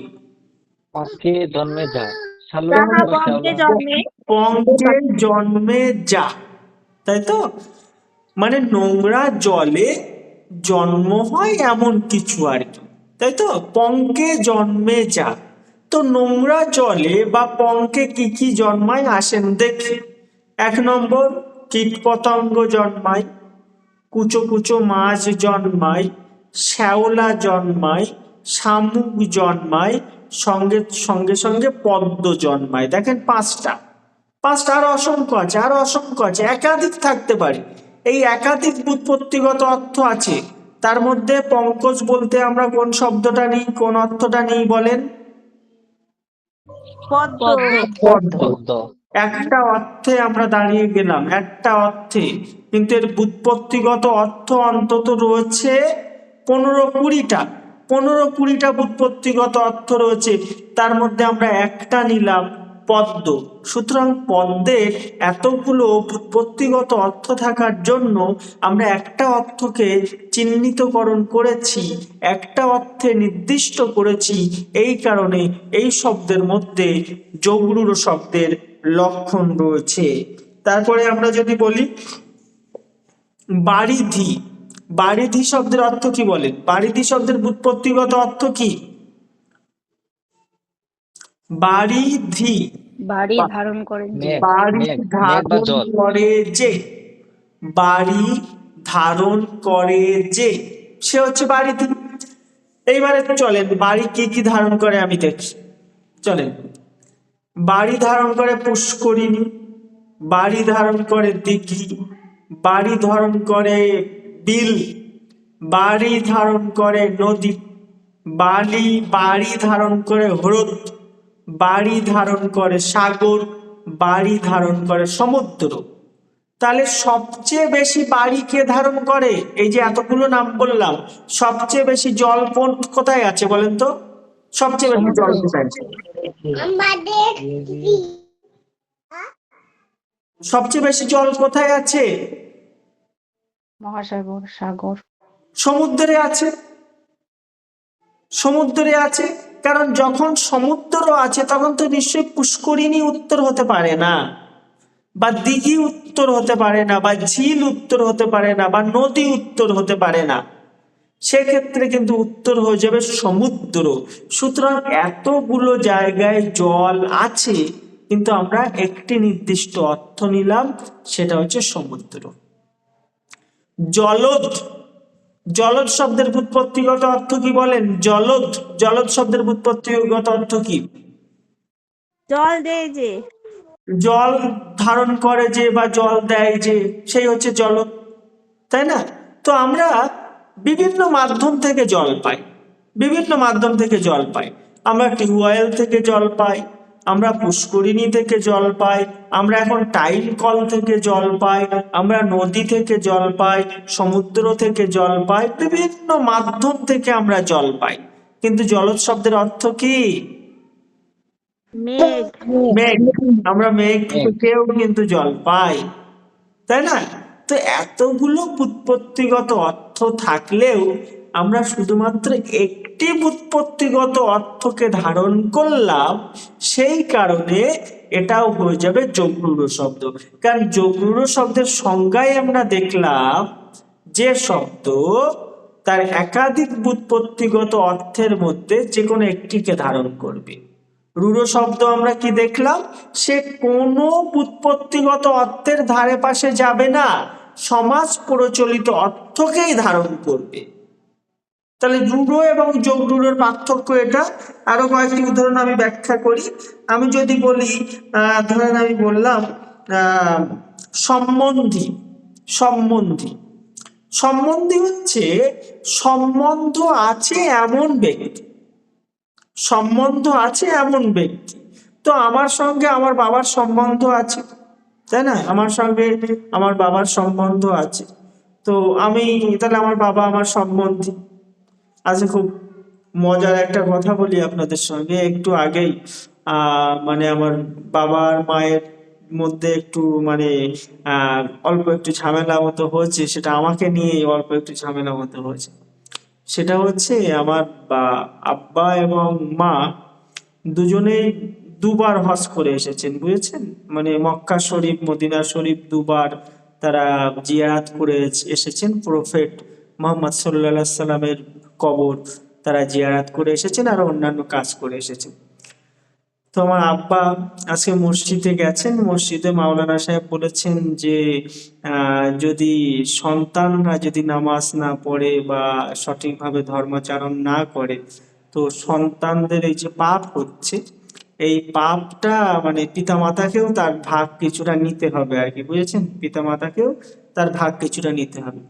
পঙ্কে জন্মে যা, যাহা শালগ্রাম ও পঙ্কে শ্যাওলা। জন্মে। পঙ্কে জন্মে যা, তাই তো? মানে নোংরা জলে জন্ম হয় এমন কিছু আর কি, তাই তো? পঙ্কে জন্মে যা। তো নোংরা জলে বা পঙ্কে কি কি জন্মায় আসেন দেখি। 1 নম্বর, কীট পতঙ্গ জন্মায়, কুচো কুচো মাছ জন্মায়, শ্যাওলা জন্মায়, শামুক জন্মায়, সঙ্গে সঙ্গে সঙ্গে পদ্ম জন্মায়। দেখেন 5টা, আরো অসংখ্য আছে, একাধিক থাকতে পারে। এই একাধিক ব্যুৎপত্তিগত অর্থ আছে। তার মধ্যে পঙ্কজ বলতে আমরা কোন শব্দটা নিই, কোন অর্থটা নিই বলেন? পদ্ম। পদ্ম। একটা অর্থে আমরা দাঁড়িয়ে গেলাম, একটা অর্থে, কিন্তু এর ব্যুৎপত্তিগত অর্থ অন্তত রয়েছে 15-20টা। 15-20টা ব্যুৎপত্তিগত অর্থ রয়েছে, তার মধ্যে আমরা একটা নিলাম পদ্ম। সুতরাং পদ্মের এতগুলো ব্যুৎপত্তিগত অর্থ থাকার জন্য আমরা একটা অর্থকে চিহ্নিতকরণ করেছি, একটা অর্থে নির্দিষ্ট করেছি। এই কারণে এই শব্দের মধ্যে যোগরূঢ় শব্দের লক্ষণ রয়েছে। তারপরে আমরা যদি বলি বারিধি, বারিধি শব্দের অর্থ কি বলেন? বারিধি শব্দের ব্যুৎপত্তিগত অর্থ কি? বারিধি, বাড়ি ধারণ করেন যে। মেঘ বাড়ি মেঘ মেঘ বা ধারণ জল। করে যে, বাড়ি ধারণ করে যে, সে হচ্ছে বারিধি। এইবারে চলেন বাড়ি কি কি ধারণ করে আমি দেখি। চলেন, বাড়ি ধারণ করে পুষ্করিণী, বাড়ি ধারণ করে দিঘি, বাড়ি ধারণ করে বিল, বাড়ি ধারণ করে নদী, বাড়ি ধারণ করে হ্রদ, বাড়ি ধারণ করে সাগর, বাড়ি ধারণ করে সমুদ্র। তাহলে সবচেয়ে বেশি বাড়ি কে ধারণ করে? এই যে এতগুলো নাম বললাম, সবচেয়ে বেশি জল কোথায় আছে বলেন তো? সবচেয়ে বেশি জল কোথায় আছে? সবচেয়ে বেশি জল কোথায় আছে? মহাসাগর, সাগর। সমুদ্রে আছে, সমুদ্রে আছে। কারণ যখন সমুদ্র আছে তখন তো নিশ্চয়ই পুষ্করিণী উত্তর হতে পারে না, বা দিঘি উত্তর হতে পারে না, বা ঝিল উত্তর হতে পারে না, বা নদী উত্তর হতে পারে না। সেক্ষেত্রে কিন্তু উত্তর হয়ে যাবে সমুদ্র। সুতরাং এতগুলো জায়গায় জল আছে, কিন্তু আমরা একটি নির্দিষ্ট অর্থ নিলাম, সেটা হচ্ছে সমুদ্র। জলদ, জলদ শব্দের ব্যুৎপত্তিগত অর্থ কি বলেন? জলদ, জলদ শব্দের ব্যুৎপত্তিগত অর্থ কি? জল দেয় যে। জল ধারণ করে যে বা জল দেয় যে, সেই হচ্ছে জলদ, তাই না? তো আমরা বিভিন্ন মাধ্যম থেকে জল পাই, বিভিন্ন মাধ্যম থেকে জল পাই। আমরা টিউবওয়েল থেকে জল পাই, আমরা পুষ্করিণী থেকে জল পাই, আমরা এখন টাইম কল থেকে জল পাই, আমরা নদী থেকে জল পাই, সমুদ্র থেকে জল পাই, বিভিন্ন মাধ্যম থেকে আমরা জল পাই। কিন্তু জলদ শব্দের অর্থ কি? মেঘ। মেঘ। আমরা মেঘ থেকেও কিন্তু জল পাই, তাই না? তো এতগুলো ব্যুৎপত্তিগত অর্থ থাকলেও আমরা শুধুমাত্র একটি ব্যুৎপত্তিগত অর্থকে ধারণ করলাম, সেই কারণে এটাও হয়ে যাবে যোগরূঢ় শব্দ। কারণ যোগরূঢ় শব্দের সংজ্ঞায় আমরা দেখলাম যে শব্দ তার একাধিক ব্যুৎপত্তিগত অর্থের মধ্যে যে কোনো একটিকে ধারণ করবে। রূঢ় শব্দ আমরা কি দেখলাম? সে কোনো ব্যুৎপত্তিগত অর্থের ধারে পাশে যাবে না, সমাজ প্রচলিত অর্থকেই ধারণ করবে। তাহলে রূঢ় এবং যোগরূঢ়ের পার্থক্য এটা। আরো কয়েকটি উদাহরণ আমি ব্যাখ্যা করি। আমি যদি বলি, ধরেন আমি বললাম সম্বন্ধী, সম্বন্ধী, সম্বন্ধী হচ্ছে সম্বন্ধ আছে এমন ব্যক্তি, সম্বন্ধ আছে এমন ব্যক্তি। তো আমার সঙ্গে আমার বাবার সম্বন্ধ আছে, তাই না? আমার সঙ্গে আমার বাবার সম্বন্ধ আছে, তো আমি তাহলে আমার বাবা আমার সম্বন্ধী। আচ্ছা, খুব মজার একটা কথা বলি আপনাদের সঙ্গে। একটু আগেই মানে আমার বাবার মায়ের মধ্যে একটু মানে অল্প একটু ঝামেলা মতো হয়েছে, সেটা আমাকে নিয়ে অল্প একটু ঝামেলা মতো হয়েছে। সেটা হচ্ছে আমার আব্বা এবং মা দুজনেই দুবার হজ করে এসেছেন, বুঝেছেন? মানে মক্কা শরীফ, মদিনা শরীফ দুবার তারা জিয়ারাত করে এসেছেন। প্রফেট মোহাম্মদ সাল্লাল্লাহু আলাইহি সাল্লামের কবর তারা জিয়ারাত করে এসেছেন, আর অন্যান্য কাজ করে এসেছেন। তো আমার আব্বা আজকে মসজিদে গেছেন, মসজিদে মাওলানা সাহেব বলেছেন যে যদি সন্তানরা যদি নামাজ না পড়ে বা সঠিকভাবে ধর্মাচরণ না করে, তো সন্তানদের এই যে পাপ হচ্ছে, এই পাপটা মানে পিতামাতাকেও তার ভাগ কিছুটা নিতে হবে আর কি, বুঝেছেন? পিতামাতাকেও তার ভাগ কিছুটা নিতে হবে।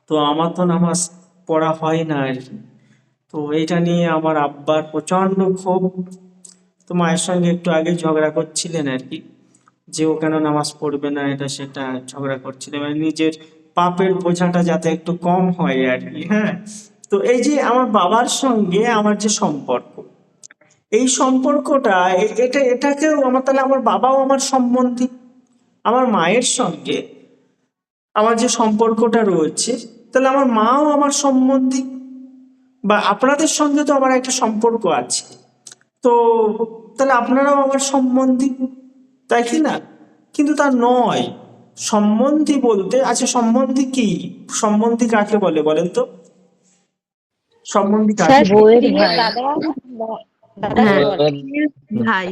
তো আমার তো নামাজ পড়া হয় না আর কি। তো এইটা নিয়ে আমার আব্বার প্রচন্ড ক্ষোভ। তো মায়ের সঙ্গে একটু আগে ঝগড়া করছিলেন আর কি, যে ও কেন নামাজ পড়বে না, এটা সেটা ঝগড়া করছিলেন, মানে নিজের পাপের বোঝাটা যাতে একটু কম হয় আর কি। হ্যাঁ, তো এই যে আমার বাবার সঙ্গে আমার যে সম্পর্ক, এই সম্পর্কটা এটাকেও তাহলে আমার বাবাও আমার সম্বন্ধী, আমার মায়ের সঙ্গে আমার যে সম্পর্কটা রয়েছে, তাহলে আমার মাও আমার সম্বন্ধী, বা আপনাদের সঙ্গে তো আমার একটা সম্পর্ক আছে, তো তাহলে আপনারাও আমার সম্বন্ধী, তাই কি না? কিন্তু তা নয়। সম্বন্ধী বলতে, আচ্ছা সম্বন্ধী কি, সম্বন্ধী কাকে বলে বলেন তো? সম্বন্ধী কাকে? বউয়ের প্রিয় ভাই। দাদা দাদাকে হ্যাঁ, বলে ভাই।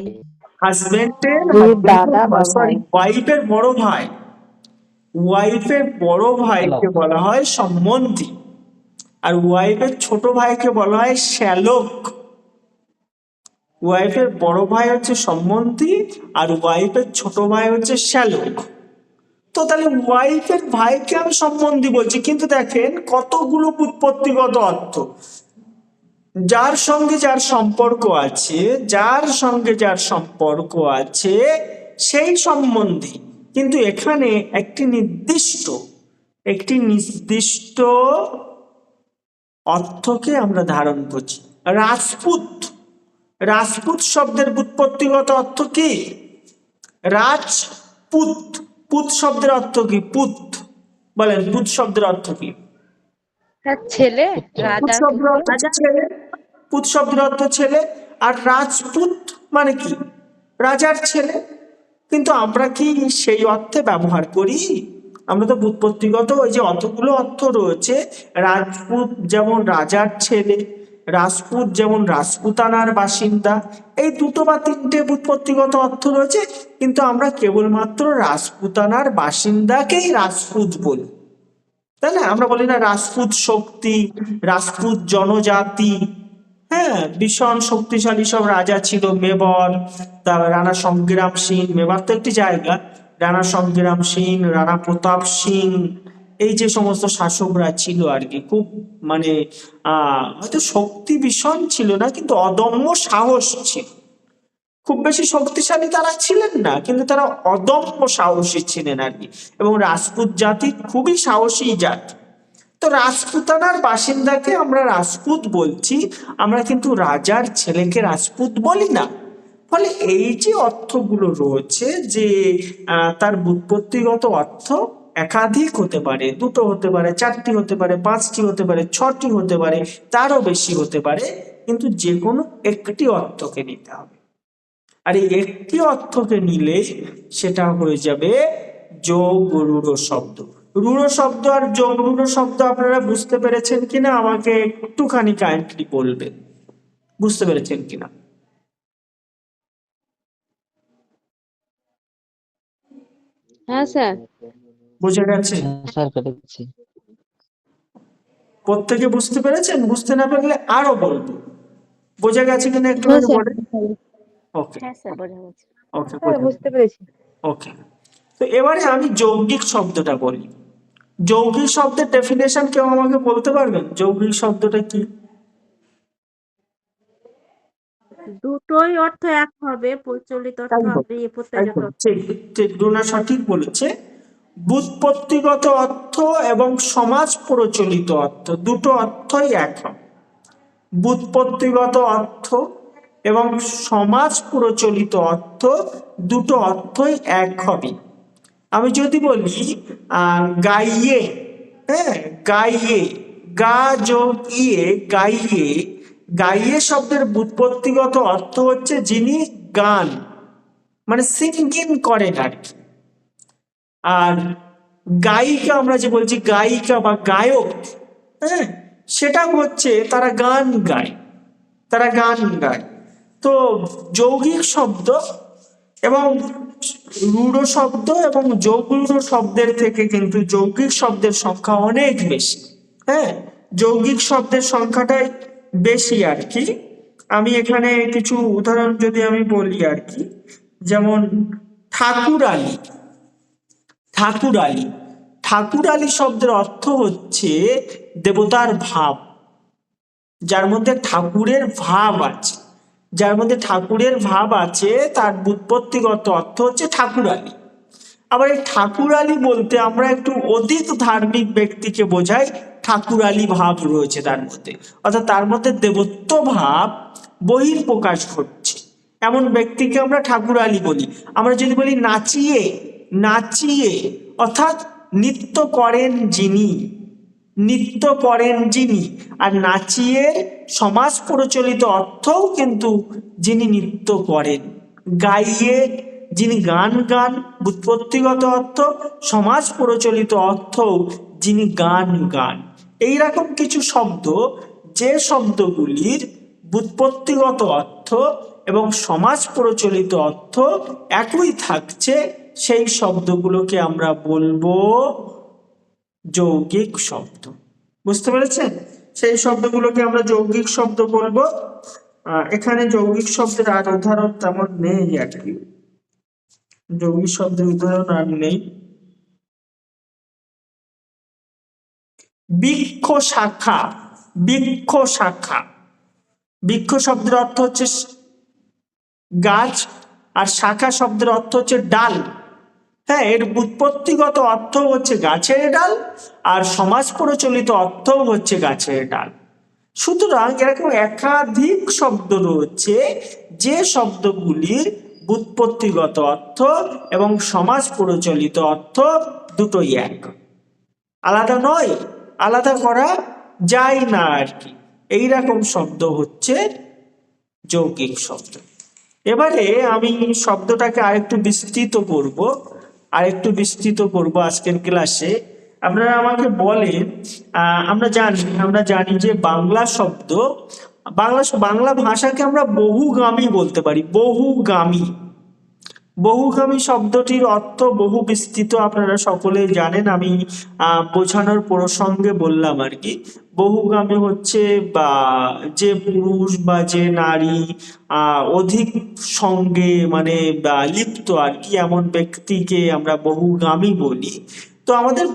হাজবেন্ডের বউয়ের দাদা বা সরি, ভাই। ওয়াইফের বড় ভাই, ওয়াইফের বড় ভাইকে বলা হয় সম্বন্ধী, আর ওয়াইফের ছোট ভাইকে বলা হয় শ্যালক। ওয়াইফের বড় ভাই হচ্ছে সম্বন্ধী, আর ওয়াইফের ছোট ভাই হচ্ছে শ্যালক। তো তাহলে ওয়াইফের ভাইকে আমি সম্বন্ধী বলছি, কিন্তু দেখেন কতগুলো উৎপত্তিগত অর্থ। যার সঙ্গে যার সম্পর্ক আছে, যার সঙ্গে যার সম্পর্ক আছে সেই সম্বন্ধী। কিন্তু এখানে একটি নির্দিষ্ট অর্থকে আমরা ধারণ করছি। রাজপুত শব্দের উৎপত্তিগত অর্থ কি? রাজপুত। পুত শব্দের অর্থ কি? পুত বলেন, পুত শব্দের অর্থ কি? ছেলে, পুত রাজার শব্দের অর্থ রাজা। ছেলে, পুত শব্দের অর্থ ছেলে, আর রাজপুত মানে কি? রাজার ছেলে। কিন্তু আমরা কি সেই অর্থে ব্যবহার করি? আমরা তো ব্যুৎপত্তিগত ওই যে অতগুলো অর্থ রয়েছে, রাজপুত যেমন রাজার ছেলে, রাজপুত যেমন রাজপুতানার বাসিন্দা, এই দুটো বা তিনটে ব্যুৎপত্তিগত অর্থ রয়েছে, কিন্তু আমরা কেবলমাত্র রাজপুতানার বাসিন্দাকেই রাজপুত বলি, তাই না? আমরা বলি না রাজপুত শক্তি, রাজপুত জনজাতি। হ্যাঁ, ভীষণ শক্তিশালী সব রাজা ছিল, মেবার, তারপর রানা সংগ্রাম সিং, মেবার তো একটি জায়গা, রানা সংগ্রাম সিং, রানা প্রতাপ সিং, এই যে সমস্ত শাসকরা ছিল আর কি, খুব মানে হয়তো শক্তি ভীষণ ছিল না, কিন্তু অদম্য সাহস ছিল। খুব বেশি শক্তিশালী তারা ছিলেন না, কিন্তু তারা অদম্য সাহসী ছিলেন আর কি। এবং রাজপুত জাতি খুবই সাহসী জাতি। তো রাজপুতানার বাসিন্দাকে আমরা রাজপুত বলছি, আমরা কিন্তু রাজার ছেলেকে রাজপুত বলি না। ফলে এই যে অর্থগুলো রয়েছে, যে তার ব্যুৎপত্তিগত অর্থ একাধিক হতে পারে, দুটো হতে পারে, চারটি হতে পারে, পাঁচটি হতে পারে, ছটি হতে পারে, তারও বেশি হতে পারে, কিন্তু যে কোনো একটি অর্থকে নিতে হবে। আর এই একটি অর্থকে নিলে সেটা হয়ে যাবে যোগ রূঢ় শব্দ। রূঢ় শব্দ আর যোগ রূঢ় শব্দ আপনারা বুঝতে পেরেছেন কিনা আমাকে একটুখানি কাইন্ডলি বলবেন, বুঝতে পেরেছেন কিনা? হ্যাঁ স্যার। বুঝে গেছে? স্যার পেরেছি। প্রত্যেকে বুঝতে পেরেছেন? বুঝতে না পারলে আরো বলবো। বোঝা গেছে কিনা হ্যাঁ একটুখানি স্যার। বলেন। ওকে হ্যাঁ স্যার, বোঝা গেছে। ওকে, হ্যাঁ, বুঝতে পেরেছি। ওকে। তো এবারে আমি যৌগিক শব্দটা বলি। যৌগিক শব্দের ডেফিনেশন কেউ আমাকে বলতে পারবেন? যৌগিক শব্দটা কি? দুটোই অর্থ এক হবে, প্রচলিত অর্থ হবে, প্রত্যয়জাত একদম অর্থ। ঠিক, ডোনা সঠিক বলেছে। ব্যুৎপত্তিগত অর্থ এবং সমাজ প্রচলিত অর্থ দুটো অর্থই এক হবে। ব্যুৎপত্তিগত অর্থ এবং সমাজ প্রচলিত অর্থ দুটো অর্থই এক হবে। আমি যদি বলি গাইয়ে, হ্যাঁ, গাইয়ে, গা যোগ ইয়ে, গাইয়ে, গাইয়ে শব্দের ব্যুৎপত্তিগত অর্থ হচ্ছে যিনি গান মানে সিঙ্গিং করেন আর কি। আর গায়িকা আমরা যে বলছি গায়িকা বা গায়ক, হ্যাঁ, সেটা হচ্ছে তারা গান গায়, তারা গান গায়। তো যৌগিক শব্দ এবং রূঢ় শব্দ এবং যোগ রূঢ় শব্দের থেকে কিন্তু যৌগিক শব্দের সংখ্যা অনেক বেশি। হ্যাঁ, যৌগিক শব্দের সংখ্যাটাই বেশি আর কি। আমি এখানে কিছু উদাহরণ যদি আমি বলি আর কি, যেমন ঠাকুরালী। ঠাকুরালী, ঠাকুরালী শব্দের অর্থ হচ্ছে দেবতার ভাব, যার মধ্যে ঠাকুরের ভাব আছে, যার মধ্যে ঠাকুরের ভাব আছে, তার ব্যুৎপত্তিগত অর্থ হচ্ছে ঠাকুরালী। আবার এই ঠাকুরালী বলতে আমরা একটু অধিক ধার্মিক ব্যক্তিকে বোঝাই, ঠাকুরালী ভাব রয়েছে তার মধ্যে, অর্থাৎ তার মধ্যে দেবত্ব ভাব বহিঃপ্রকাশ ঘটছে, এমন ব্যক্তিকে আমরা ঠাকুরালী বলি। আমরা যদি বলি নাচিয়ে, নাচিয়ে অর্থাৎ নৃত্য করেন যিনি, নৃত্য করেন যিনি। আর নাচিয়ে সমাজ প্রচলিত অর্থও কিন্তু যিনি নৃত্য করেন। গাইয়ে যিনি গান গান, ব্যুৎপত্তিগত অর্থ, সমাজ প্রচলিত অর্থ যিনি গান গান। এইরকম কিছু শব্দ, যে শব্দগুলির ব্যুৎপত্তিগত অর্থ এবং সমাজ প্রচলিত অর্থ একই থাকছে, সেই শব্দগুলোকে আমরা বলবো যৌগিক শব্দ। বুঝতে পেরেছেন? সেই শব্দগুলোকে আমরা যৌগিক শব্দ বলবো। এখানে যৌগিক শব্দের আর উদাহরণ তেমন নেই আর কি, যৌগিক শব্দের উদাহরণ আর নেই। বৃক্ষ শাখা, বৃক্ষ শাখা, বৃক্ষ শব্দের অর্থ হচ্ছে গাছ, আর শাখা শব্দের অর্থ হচ্ছে ডাল। হ্যাঁ, এর ব্যুৎপত্তিগত অর্থ হচ্ছে গাছের ডাল, আর সমাজ প্রচলিত অর্থও হচ্ছে গাছের ডাল। সুতরাং এরকম একাধিক শব্দ রয়েছে, যে শব্দগুলির ব্যুৎপত্তিগত অর্থ এবং সমাজ প্রচলিত অর্থ দুটোই এক, আলাদা নয়, আলাদা করা যায় না আর কি। এইরকম শব্দ হচ্ছে যৌগিক শব্দ। এবারে আমি শব্দটাকে আরেকটু বিস্তৃত করব, আজকের ক্লাসে। আপনারা আমাকে বলেন, আমরা জানি যে বাংলা শব্দ, বাংলা ভাষাকে আমরা বহুগামী বলতে পারি। বহুগামী, বহুগামী শব্দটির অর্থ বহু বিস্তৃত, আপনারা সকলেই জানেন। আমি বোঝানোর প্রসঙ্গে বললাম আর কি। বহুগামী হচ্ছে বা যে পুরুষ বা যে নারী অধিক সঙ্গে মানে লিপ্ত আর কি, এমন ব্যক্তিকে আমরা বহুগামী বলি। তো আমাদের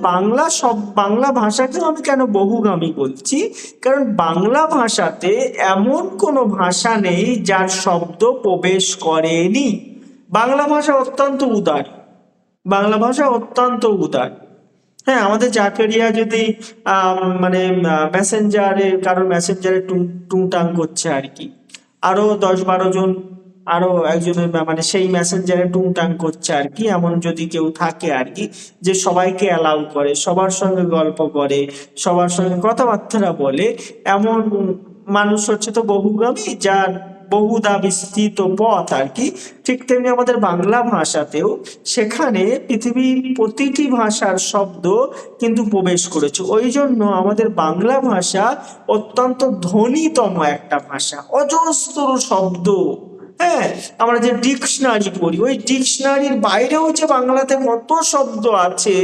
বাংলা ভাষাকেও আমি কেন বহুগামী বলছি, কারণ বাংলা ভাষাতে এমন কোনো ভাষা নেই যার শব্দ প্রবেশ করেনি। বাংলা ভাষা অত্যন্ত উদার, বাংলা ভাষা অত্যন্ত উদার। হ্যাঁ, আমাদের জাকেরিয়া যদি মানে কারোর মেসেঞ্জারে টুংটাং করছে আর কি, আরো 10-12 জন আরো একজনের মানে সেই মেসেঞ্জারে টুংটাং করছে আর কি, এমন যদি কেউ থাকে আর কি, যে সবাইকে অ্যালাউ করে, সবার সঙ্গে গল্প করে, সবার সঙ্গে কথাবার্তা বলে, এমন মানুষ হচ্ছে তো বহুগামী, যার বহুদা বিস্তৃত পথ আর কি। ঠিক তেমনি আমাদের বাংলা ভাষাতেও সেখানে পৃথিবীর প্রতিটি ভাষার শব্দ কিন্তু প্রবেশ করেছে। ওই জন্য আমাদের বাংলা ভাষা অত্যন্ত ধ্বনিতম একটা ভাষা, অজস্র শব্দ। হ্যাঁ, আমরা যে ডিকশনারি পড়ি, ওই ডিকশনারির বাইরেও যে বাংলাতে কত শব্দ আছে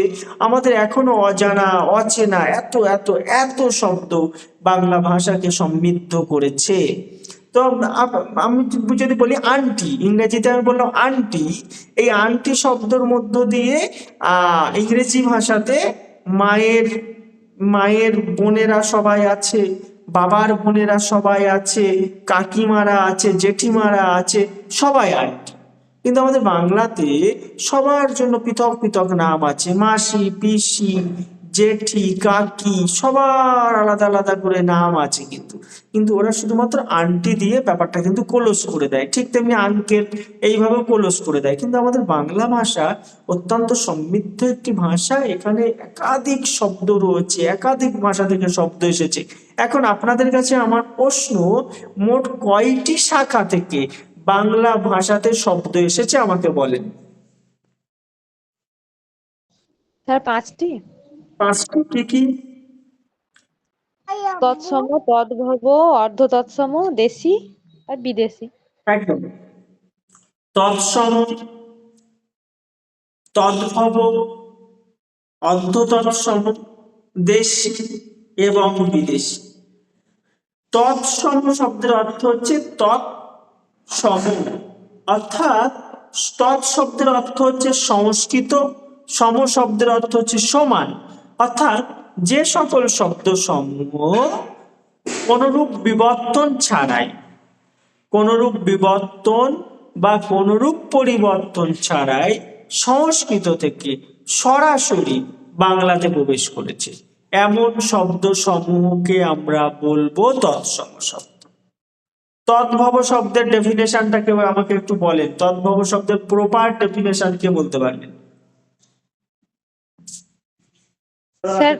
আমাদের এখনো অজানা, অচেনা, এত এত এত শব্দ বাংলা ভাষাকে সমৃদ্ধ করেছে। তো আমি যদি বলি আন্টি, ইংরেজিতে আমি বললাম আন্টি, এই আন্টি শব্দের মধ্য দিয়ে ইংরেজি ভাষাতে মায়ের বোনেরা সবাই আছে, বাবার বোনেরা সবাই আছে, কাকিমারা আছে, জেঠিমারা আছে, সবাই আন্টি। কিন্তু আমাদের বাংলাতে সবার জন্য পৃথক পৃথক নাম আছে, মাসি, পিসি, জেঠি, কাকি, সবার আলাদা আলাদা করে নাম আছে। কিন্তু ওরা শুধুমাত্র আন্টি দিয়ে ব্যাপারটা কিন্তু ক্লোজ করে দেয়। ঠিক তেমনি আঙ্কেল, এইভাবে ক্লোজ করে দেয়। কিন্তু আমাদের বাংলা ভাষা অত্যন্ত সমৃদ্ধ একটি ভাষা, এখানে একাধিক শব্দ রয়েছে, একাধিক ভাষা থেকে শব্দ এসেছে। এখন আপনাদের কাছে আমার প্রশ্ন, মোট কয়টি শাখা থেকে বাংলা ভাষাতে শব্দ এসেছে আমাকে বলেন। স্যার 5টি। 5টি। কি কি? তৎসম, তদ্ভব, অর্ধ তৎসম, দেশি আর বিদেশি। একদম। তৎসম, তদ্ভব, অর্ধ তৎসম, দেশি এবং বিদেশি। তৎসম শব্দের অর্থ হচ্ছে তৎসম, অর্থাৎ তৎ শব্দের অর্থ হচ্ছে সংস্কৃত, সম শব্দের অর্থ হচ্ছে সমান, অর্থাৎ যে সকল শব্দ সমূহ কোনরূপ বিবর্তন ছাড়াই, কোনরূপ বিবর্তন বা কোনরূপ পরিবর্তন ছাড়াই সংস্কৃত থেকে সরাসরি বাংলাতে প্রবেশ করেছে, এমন শব্দ সমূহকে আমরা বলবো তৎসম শব্দ। তদ্ভব শব্দের ডেফিনেশনটা কেউ আমাকে একটু বলেন, তদ্ভব শব্দের প্রপার ডেফিনেশন কে বলতে পারবেন? স্যার,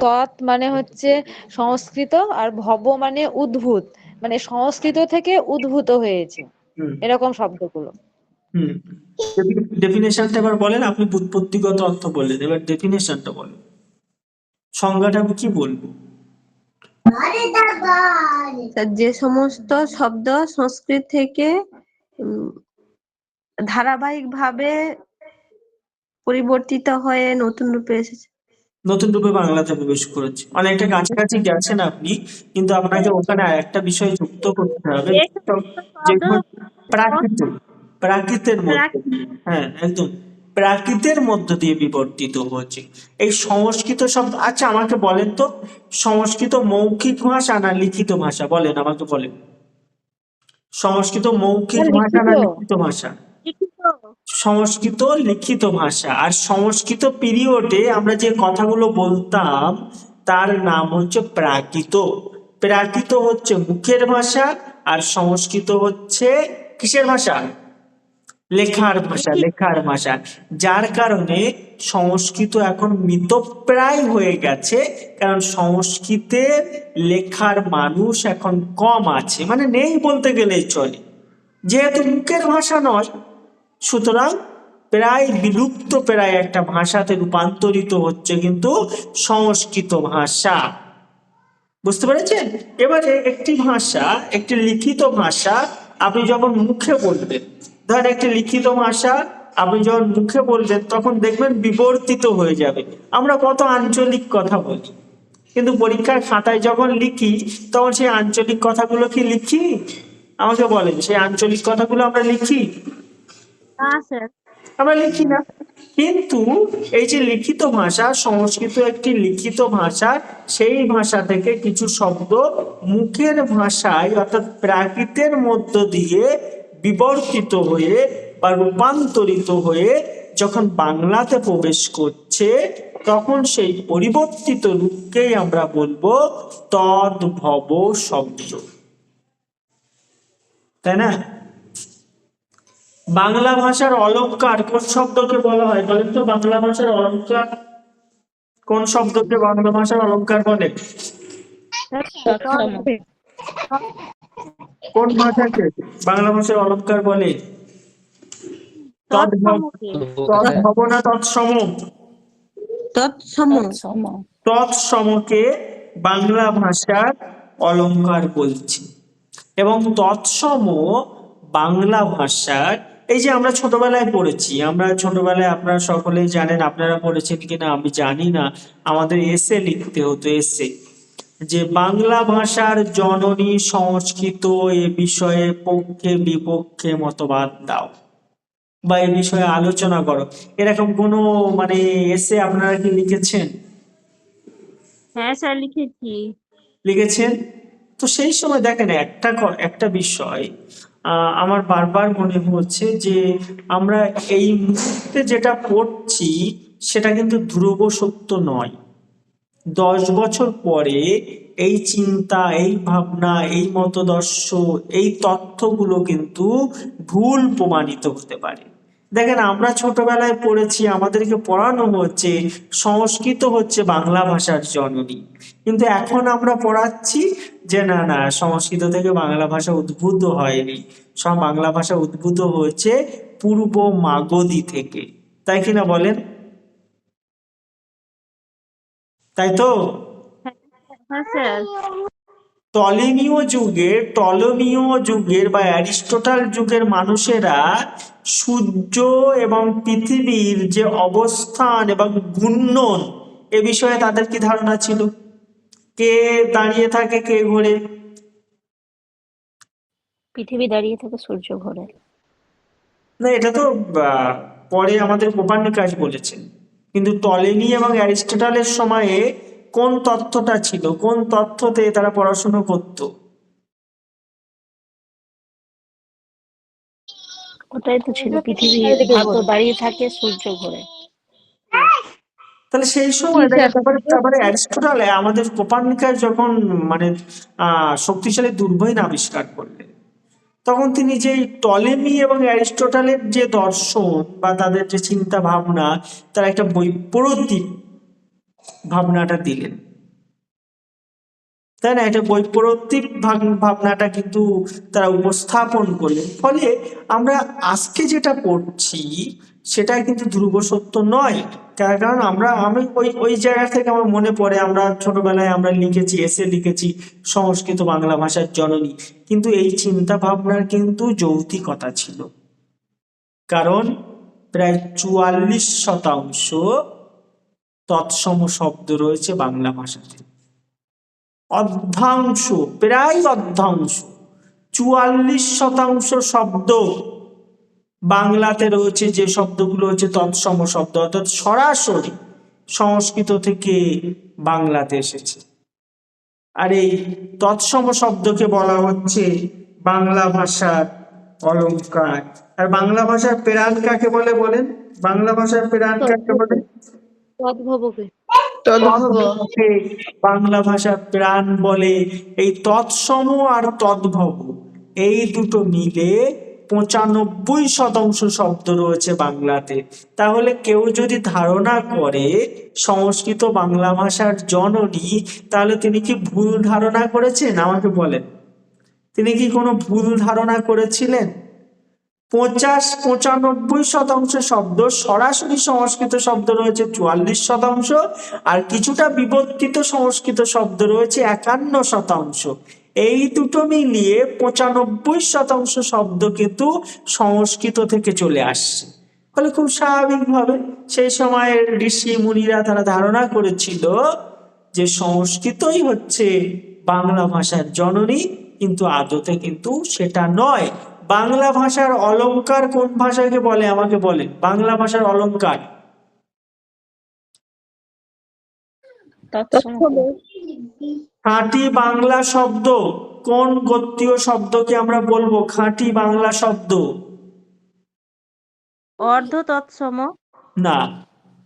তৎ মানে হচ্ছে সংস্কৃত, আর ভব মানে উদ্ভূত, মানে সংস্কৃত থেকে উদ্ভূত হয়েছে, হুম এরকম শব্দগুলো। হুম ডেফিনেশনটা এবার বলেন। আপনি বুৎপত্তিগত অর্থ বললেন, এবার ডেফিনেশনটা বলেন, সংজ্ঞাটা আমি কি বলবো? স্যার, যে সমস্ত শব্দ সংস্কৃত থেকে উম, ধারাবাহিকভাবে পরিবর্তিত হয়ে নতুন রূপে এসেছে। নতুন রূপে বাংলাতে প্রবেশ করেছে, অনেকটা কাছাকাছি গেছেন আপনি, কিন্তু আপনাকে ওখানে আরেকটা বিষয় যুক্ত করতে হবে, যে যে শব্দ প্রাকৃত, প্রাকৃতের মধ্যে, হ্যাঁ একদম প্রাকৃতের মধ্য দিয়ে বিবর্তিত হচ্ছে এই সংস্কৃত শব্দ। আচ্ছা আমাকে বলেন তো, সংস্কৃত মৌখিক ভাষা না লিখিত ভাষা? বলেন আমাকে, বলেন সংস্কৃত মৌখিক স্যার, ভাষা না লিখিত। লিখিত ভাষা? লিখিত। সংস্কৃত লিখিত ভাষা। আর সংস্কৃত পিরিয়ডে আমরা যে কথাগুলো বলতাম তার নাম হচ্ছে প্রাকৃত। প্রাকৃত হচ্ছে মুখের ভাষা, আর সংস্কৃত হচ্ছে কিসের ভাষা? লেখার ভাষা, লেখার ভাষা। যার কারণে সংস্কৃত এখন মৃতপ্রায় হয়ে গেছে, কারণ সংস্কৃতে লেখার মানুষ এখন কম আছে, মানে নেই বলতে গেলেই চলে। যেহেতু মুখের ভাষা নয়, সুতরাং প্রায় বিলুপ্ত প্রায় একটা ভাষাতে রূপান্তরিত হচ্ছে কিন্তু সংস্কৃত ভাষা। বুঝতে পেরেছেন? এবারে একটি ভাষা, একটি লিখিত ভাষা আপনি যখন মুখে বলবেন, ধরেন একটি লিখিত ভাষা আপনি যখন মুখে বলবেন তখন দেখবেন বিবর্তিত হয়ে যাবে। আমরা কত আঞ্চলিক কথা বলি, কিন্তু পরীক্ষার খাতায় যখন লিখি তখন সেই আঞ্চলিক কথাগুলো কি লিখি? আমাকে বলেন, সেই আঞ্চলিক কথাগুলো আমরা লিখি? না স্যার। আমরা লিখি না। কিন্তু এই যে লিখিত ভাষা, সংস্কৃত একটি লিখিত ভাষা, সেই ভাষা থেকে কিছু শব্দ মুখের ভাষায় অর্থাৎ প্রাকৃতের মধ্য দিয়ে বিবর্তিত হয়ে বা রূপান্তরিত হয়ে যখন বাংলাতে প্রবেশ করছে, তখন সেই পরিবর্তিত রূপকেই আমরা বলবো তদ্ভব শব্দ, তাই না? বাংলা ভাষার অলংকার কোন শব্দকে বলা হয় বলেন তো? বাংলা ভাষার অলংকার কোন শব্দকে বাংলা ভাষার অলংকার বলে? কোন ভাষাকে বাংলা ভাষার অলংকার বলে? তদ্ভব, তৎসমকে। তদ্ভব না তৎসম? তৎসম। তৎসমকে বাংলা ভাষার অলংকার বলছি। এবং তৎসম বাংলা ভাষার, এই যে আমরা ছোটবেলায় পড়েছি, আমরা ছোটবেলায় আপনারা সকলেই জানেন, আপনারা পড়েছেন কিনা আমি জানি না, আমাদের এসে লিখতে হতো, এসে যে বাংলা ভাষার জননী সংস্কৃত, এ বিষয়ে পক্ষে বিপক্ষে মতবাদ দাও, বা এই বিষয়ে আলোচনা করো, এরকম কোনো মানে এসে আপনারা কি লিখেছেন? হ্যাঁ স্যার, লিখেছি। লিখেছেন? তো সেই সময় দেখেন একটা বিষয় আমার বারবার মনে হচ্ছে যে আমরা এই মুহূর্তে যেটা পড়ছি সেটা কিন্তু ধ্রুব সত্য নয়। 10 বছর পরে এই চিন্তা, এই ভাবনা, এই মতদর্শ, এই তথ্যগুলো কিন্তু ভুল প্রমাণিত হতে পারে। দেখেন আমরা ছোটবেলায় পড়েছি, আমাদেরকে পড়ানো হচ্ছে সংস্কৃত হচ্ছে বাংলা ভাষার জননী, কিন্তু এখন আমরা পড়াচ্ছি যে না না, সংস্কৃত থেকে বাংলা ভাষা উদ্ভূত হয়নি, সব বাংলা ভাষা উদ্ভূত হয়েছে পূর্ব মাগধী থেকে। তাই কিনা বলেন? তাই তো? হ্যাঁ স্যার। টলেমীয় যুগের বা অ্যারিস্টটল যুগের মানুষেরা সূর্য এবং পৃথিবীর যে অবস্থান এবং ঘূর্ণন, এ বিষয়ে তাদের কি ধারণা ছিল? কে দাঁড়িয়ে থাকে, কে ঘোরে? পৃথিবী দাঁড়িয়ে থাকে, সূর্য ঘোরে। না, এটা তো পরে আমাদের কোপার্নিকাস বলেছেন, কিন্তু টলেমি এবং অ্যারিস্টটলের সময়ে কোন তথ্যটা ছিল, কোন তথ্যতে তারা পড়াশোনা করতো? ওটাই তো ছিল, পৃথিবী চারিদিকে ঘোরে। দাঁড়িয়ে থাকে, সূর্য ঘোরে। তা তাহলে সেই সময় কি দেখেন, স্যার? তারপরে অ্যারিস্টটল আমাদের কোপার্নিকাস যখন মানে শক্তিশালী দূরবীন আবিষ্কার করলেন, তখন তিনি যে টলেমি এবং অ্যারিস্টটলের যে দর্শন বা তাদের যে চিন্তা ভাবনা, তার একটা বৈপরীত্যিক ভাবনাটা দিলেন, তাই না? এটা বৈপরীত্যিক ভাবনাটা কিন্তু তারা উপস্থাপন করলেন। ফলে আমরা আজকে যেটা পড়ছি সেটা কিন্তু ধ্রুব সত্য নয়। কারণ আমি ওই ওই জায়গা থেকে আমার মনে পড়ে, আমরা ছোটবেলায় আমরা লিখেছি, এসে লিখেছি সংস্কৃত বাংলা ভাষার জননী, কিন্তু এই চিন্তা ভাবনার কিন্তু যৌক্তিকতা ছিল। কারণ প্রায় 44% তৎসম শব্দ রয়েছে বাংলা ভাষাতে। অর্ধাংশ, প্রায় অর্ধাংশ, 44% শব্দ বাংলাতে রয়েছে, যে শব্দগুলো হচ্ছে তৎসম শব্দ, অর্থাৎ সরাসরি সংস্কৃত থেকে বাংলাতে এসেছে। আর এই তৎসম শব্দকে বলা হচ্ছে বাংলা ভাষার অলংকার। আর বাংলা ভাষার প্রাণ কাকে বলে বলেন? বাংলা ভাষার প্রাণ কাকে বলে? তদ্ভবকে। তদ্ভবকে বাংলা ভাষার প্রাণ বলে। এই তৎসম আর তদ্ভব এই দুটো মিলে 95% শব্দ রয়েছে বাংলাতে। তাহলে কেউ যদি ধারণা করে সংস্কৃত বাংলা ভাষার জননী, তাহলে তিনি কি ভুল ধারণা করেছেন? আমাকে বলেন, তিনি কি কোনো ভুল ধারণা করেছিলেন? 95% শব্দ সরাসরি সংস্কৃত শব্দ রয়েছে 44%, আর কিছুটা বিবর্তিত সংস্কৃত শব্দ রয়েছে 51%। এই দুটো মিলিয়ে 95% শব্দ কিন্তু সংস্কৃত থেকে চলে আসছে। ফলে খুব স্বাভাবিকভাবে সেই সময়ের ঋষি মুনিরা তারা ধারণা করেছিল যে সংস্কৃতই হচ্ছে বাংলা ভাষার জননী, কিন্তু আদতে কিন্তু সেটা নয়। বাংলা ভাষার অলংকার কোন ভাষাকে বলে? আমাকে বলেন, বাংলা ভাষার অলংকার। খাঁটি বাংলা শব্দ কোন গোত্রীয় শব্দকে আমরা বলবো খাঁটি বাংলা শব্দ? অর্ধ তৎসম। না,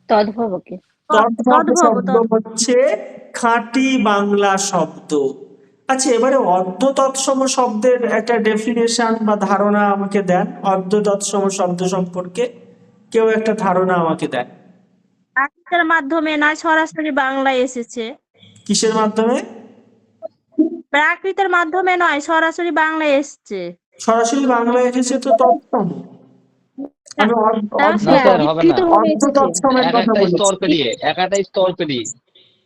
তদ্ভবকে। তদ্ভব তদ্ভব শব্দ হচ্ছে খাঁটি বাংলা শব্দ। আচ্ছা, এবারে অর্ধ তৎসম শব্দের একটা ডেফিনেশন বা ধারণা আমাকে দেন। অর্ধ তৎসম শব্দ সম্পর্কে কেউ একটা ধারণা আমাকে দেন। প্রাকৃতের মাধ্যমে নয়, সরাসরি বাংলায় এসেছে। কিসের মাধ্যমে? প্রাকৃতের মাধ্যমে নয়, সরাসরি বাংলায় এসছে। সরাসরি বাংলায় এসেছে তো তৎসম। আমি না স্যার, হবে না। অর্ধ তৎসমের এক কথা একটা বলেছি। স্তর পেরিয়ে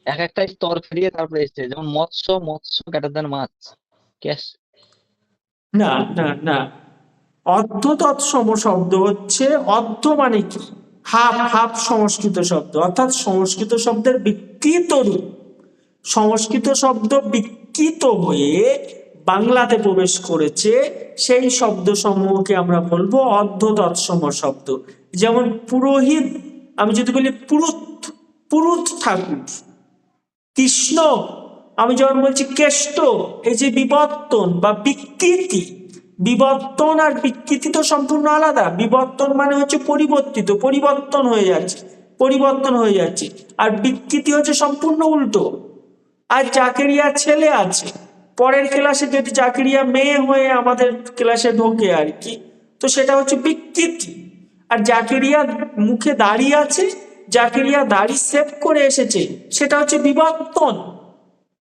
এক একটা স্তর পেরিয়ে তারপরে এসছে। যেমন মৎস্য গ্রেটার দ্যান মাছ। ক্যাশ। না না না, অর্ধ তৎসম শব্দ হচ্ছে, অর্ধ মানে কি? হাফ, হাফ সংস্কৃত শব্দ, অর্থাৎ সংস্কৃত শব্দের বিকৃত রূপ। সংস্কৃত শব্দ বিকৃত হয়ে বাংলাতে প্রবেশ করেছে, সেই শব্দ সমূহকে আমরা বলবো অর্ধ তৎসম শব্দ। যেমন পুরোহিত, আমি যদি বলি পুরুত ঠাকুর। কৃষ্ণ, আমি যখন বলছি কেষ্ট। এই যে বিবর্তন বা বিকৃতি, বিবর্তন আর বিকৃতি তো সম্পূর্ণ আলাদা। বিবর্তন মানে হচ্ছে পরিবর্তিত, পরিবর্তন হয়ে যাচ্ছে, আর বিকৃতি হচ্ছে সম্পূর্ণ উল্টো। আর জাকেরিয়া ছেলে আছে, পরের ক্লাসে যদি জাকেরিয়া মেয়ে হয়ে আমাদের ক্লাসে ঢোকে আর কি, তো সেটা হচ্ছে বিকৃতি। আর জাকেরিয়া মুখে দাড়ি আছে, জাকেরিয়া দাড়ি সেভ করে এসেছে, সেটা হচ্ছে বিবর্তন,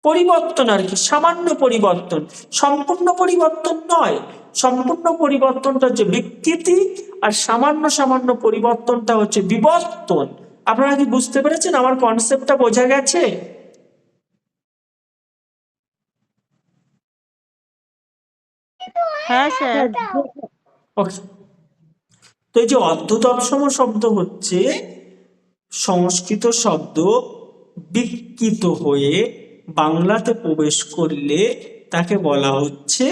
পরিবর্তন আর কি, সামান্য পরিবর্তন, সম্পূর্ণ পরিবর্তন নয়। সম্পূর্ণ পরিবর্তনটা হচ্ছে বিকৃতি, আর সামান্য সামান্য পরিবর্তনটা হচ্ছে বিবর্তন। আপনারা কি বুঝতে পেরেছেন? আমার কনসেপ্টটা বোঝা গেছে? হ্যাঁ স্যার। ওকে। তো এই যে অর্ধ তৎসম শব্দ হচ্ছে সংস্কৃত শব্দ বিকৃত হয়ে বাংলাতে প্রবেশ করলে তাকে বলা হচ্ছে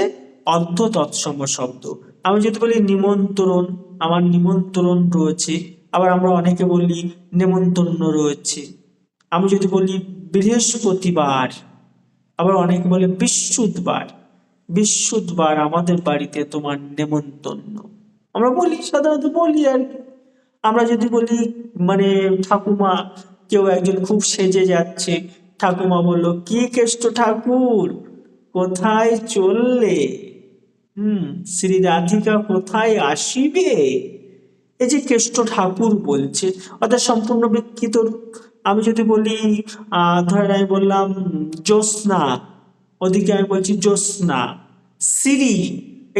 অর্ধ তৎসম শব্দ। আমি যদি বলি নিমন্ত্রণ, আমার নিমন্ত্রণ রয়েছে, আবার আমরা অনেকে বলি নেমন্তন্ন রয়েছে। আমি যদি বলি বৃহস্পতিবার, আবার অনেকে বলে বৃহস্পতিবার আমাদের বাড়িতে তোমার নেমন্তন্ন, আমরা বলি, সাধারণত বলি আর কি। আমরা যদি বলি মানে ঠাকুমা, কেউ একজন খুব সেজে যাচ্ছে, ঠাকুমা বলল, কি কেষ্ট ঠাকুর, কোথায় চললে? শ্রী রাধিকা কোথায় আসিবে? এই যে কেষ্ট ঠাকুর বলছে, অর্থাৎ সম্পূর্ণ বিকৃত রূপ। আমি যদি বলি ধরেন আমি বললাম জ্যোৎস্না, ওদিকে আমি বলছি জ্যোৎস্না। শ্রী,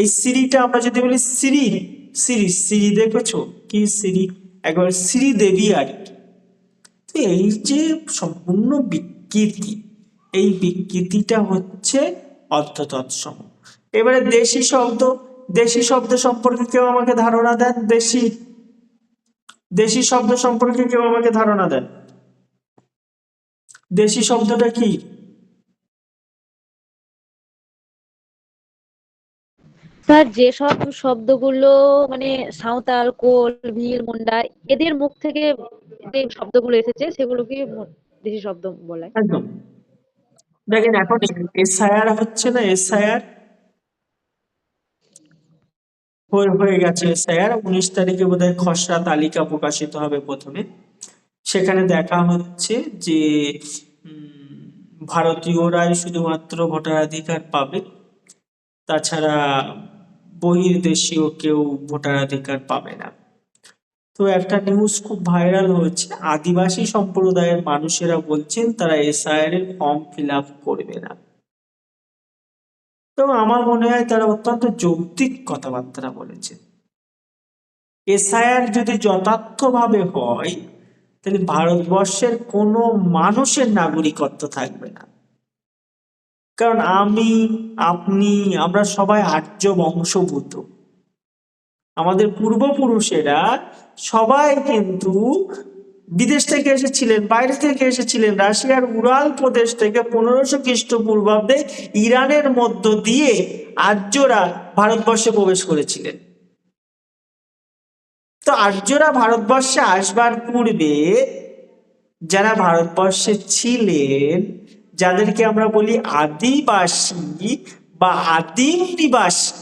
এই শ্রীটা আমরা যদি বলি শ্রী, শ্রী শ্রী দেখেছো কি শ্রী, একবার শ্রীদেবী আর কি। তো এই যে সম্পূর্ণ বিকৃতি, এই বিকৃতিটা হচ্ছে অর্থতৎসম। এবারে দেশি শব্দ, দেশি শব্দ সম্পর্কে কেউ আমাকে ধারণা দেন? দেশি, দেশি শব্দ সম্পর্কে কেউ আমাকে ধারণা দেন? দেশি শব্দটা কি? স্যার যেসব শব্দগুলো মানে সাঁওতাল, কোল, ভিল, মুন্ডা এদের মুখ থেকে যে শব্দগুলো এসেছে সেগুলোকে দেশি শব্দ বলে। একদম। দেখেন এখন এসআইআর হচ্ছে না, এসআইআর হয়ে গেছে। এসআইআর 19 তারিখে বোধহয় খসড়া তালিকা প্রকাশিত হবে প্রথমে। সেখানে দেখা হচ্ছে যে ভারতীয়রাই শুধুমাত্র ভোটাধিকার পাবে, তাছাড়া বহির্দেশীয় কেউ ভোটাধিকার পাবে না। তো একটা নিউজ খুব ভাইরাল হয়েছে, আদিবাসী সম্প্রদায়ের মানুষেরা বলছেন তারা এসআইআর এর ফর্ম ফিল আপ করবে না। তো আমার মনে হয় তারা অত্যন্ত যৌক্তিক কথাবার্তা বলেছে। এসআইআর যদি যথার্থভাবে হয় তাহলে ভারতবর্ষের কোনো মানুষের নাগরিকত্ব থাকবে না। কারণ আমি, আপনি, আমরা সবাই আর্য বংশোদ্ভূত। আমাদের পূর্বপুরুষেরা সবাই কিন্তু বিদেশ থেকে এসেছিলেন, বাইরে থেকে এসেছিলেন। রাশিয়ার উরাল প্রদেশ থেকে 1500 খ্রিস্টপূর্বাব্দে ইরানের মধ্য দিয়ে আর্যরা ভারতবর্ষে প্রবেশ করেছিলেন। তো আর্যরা ভারতবর্ষে আসবার পূর্বে যারা ভারতবর্ষে ছিলেন, যাদেরকে আমরা বলি আদিবাসী বা আদিম নিবাসী,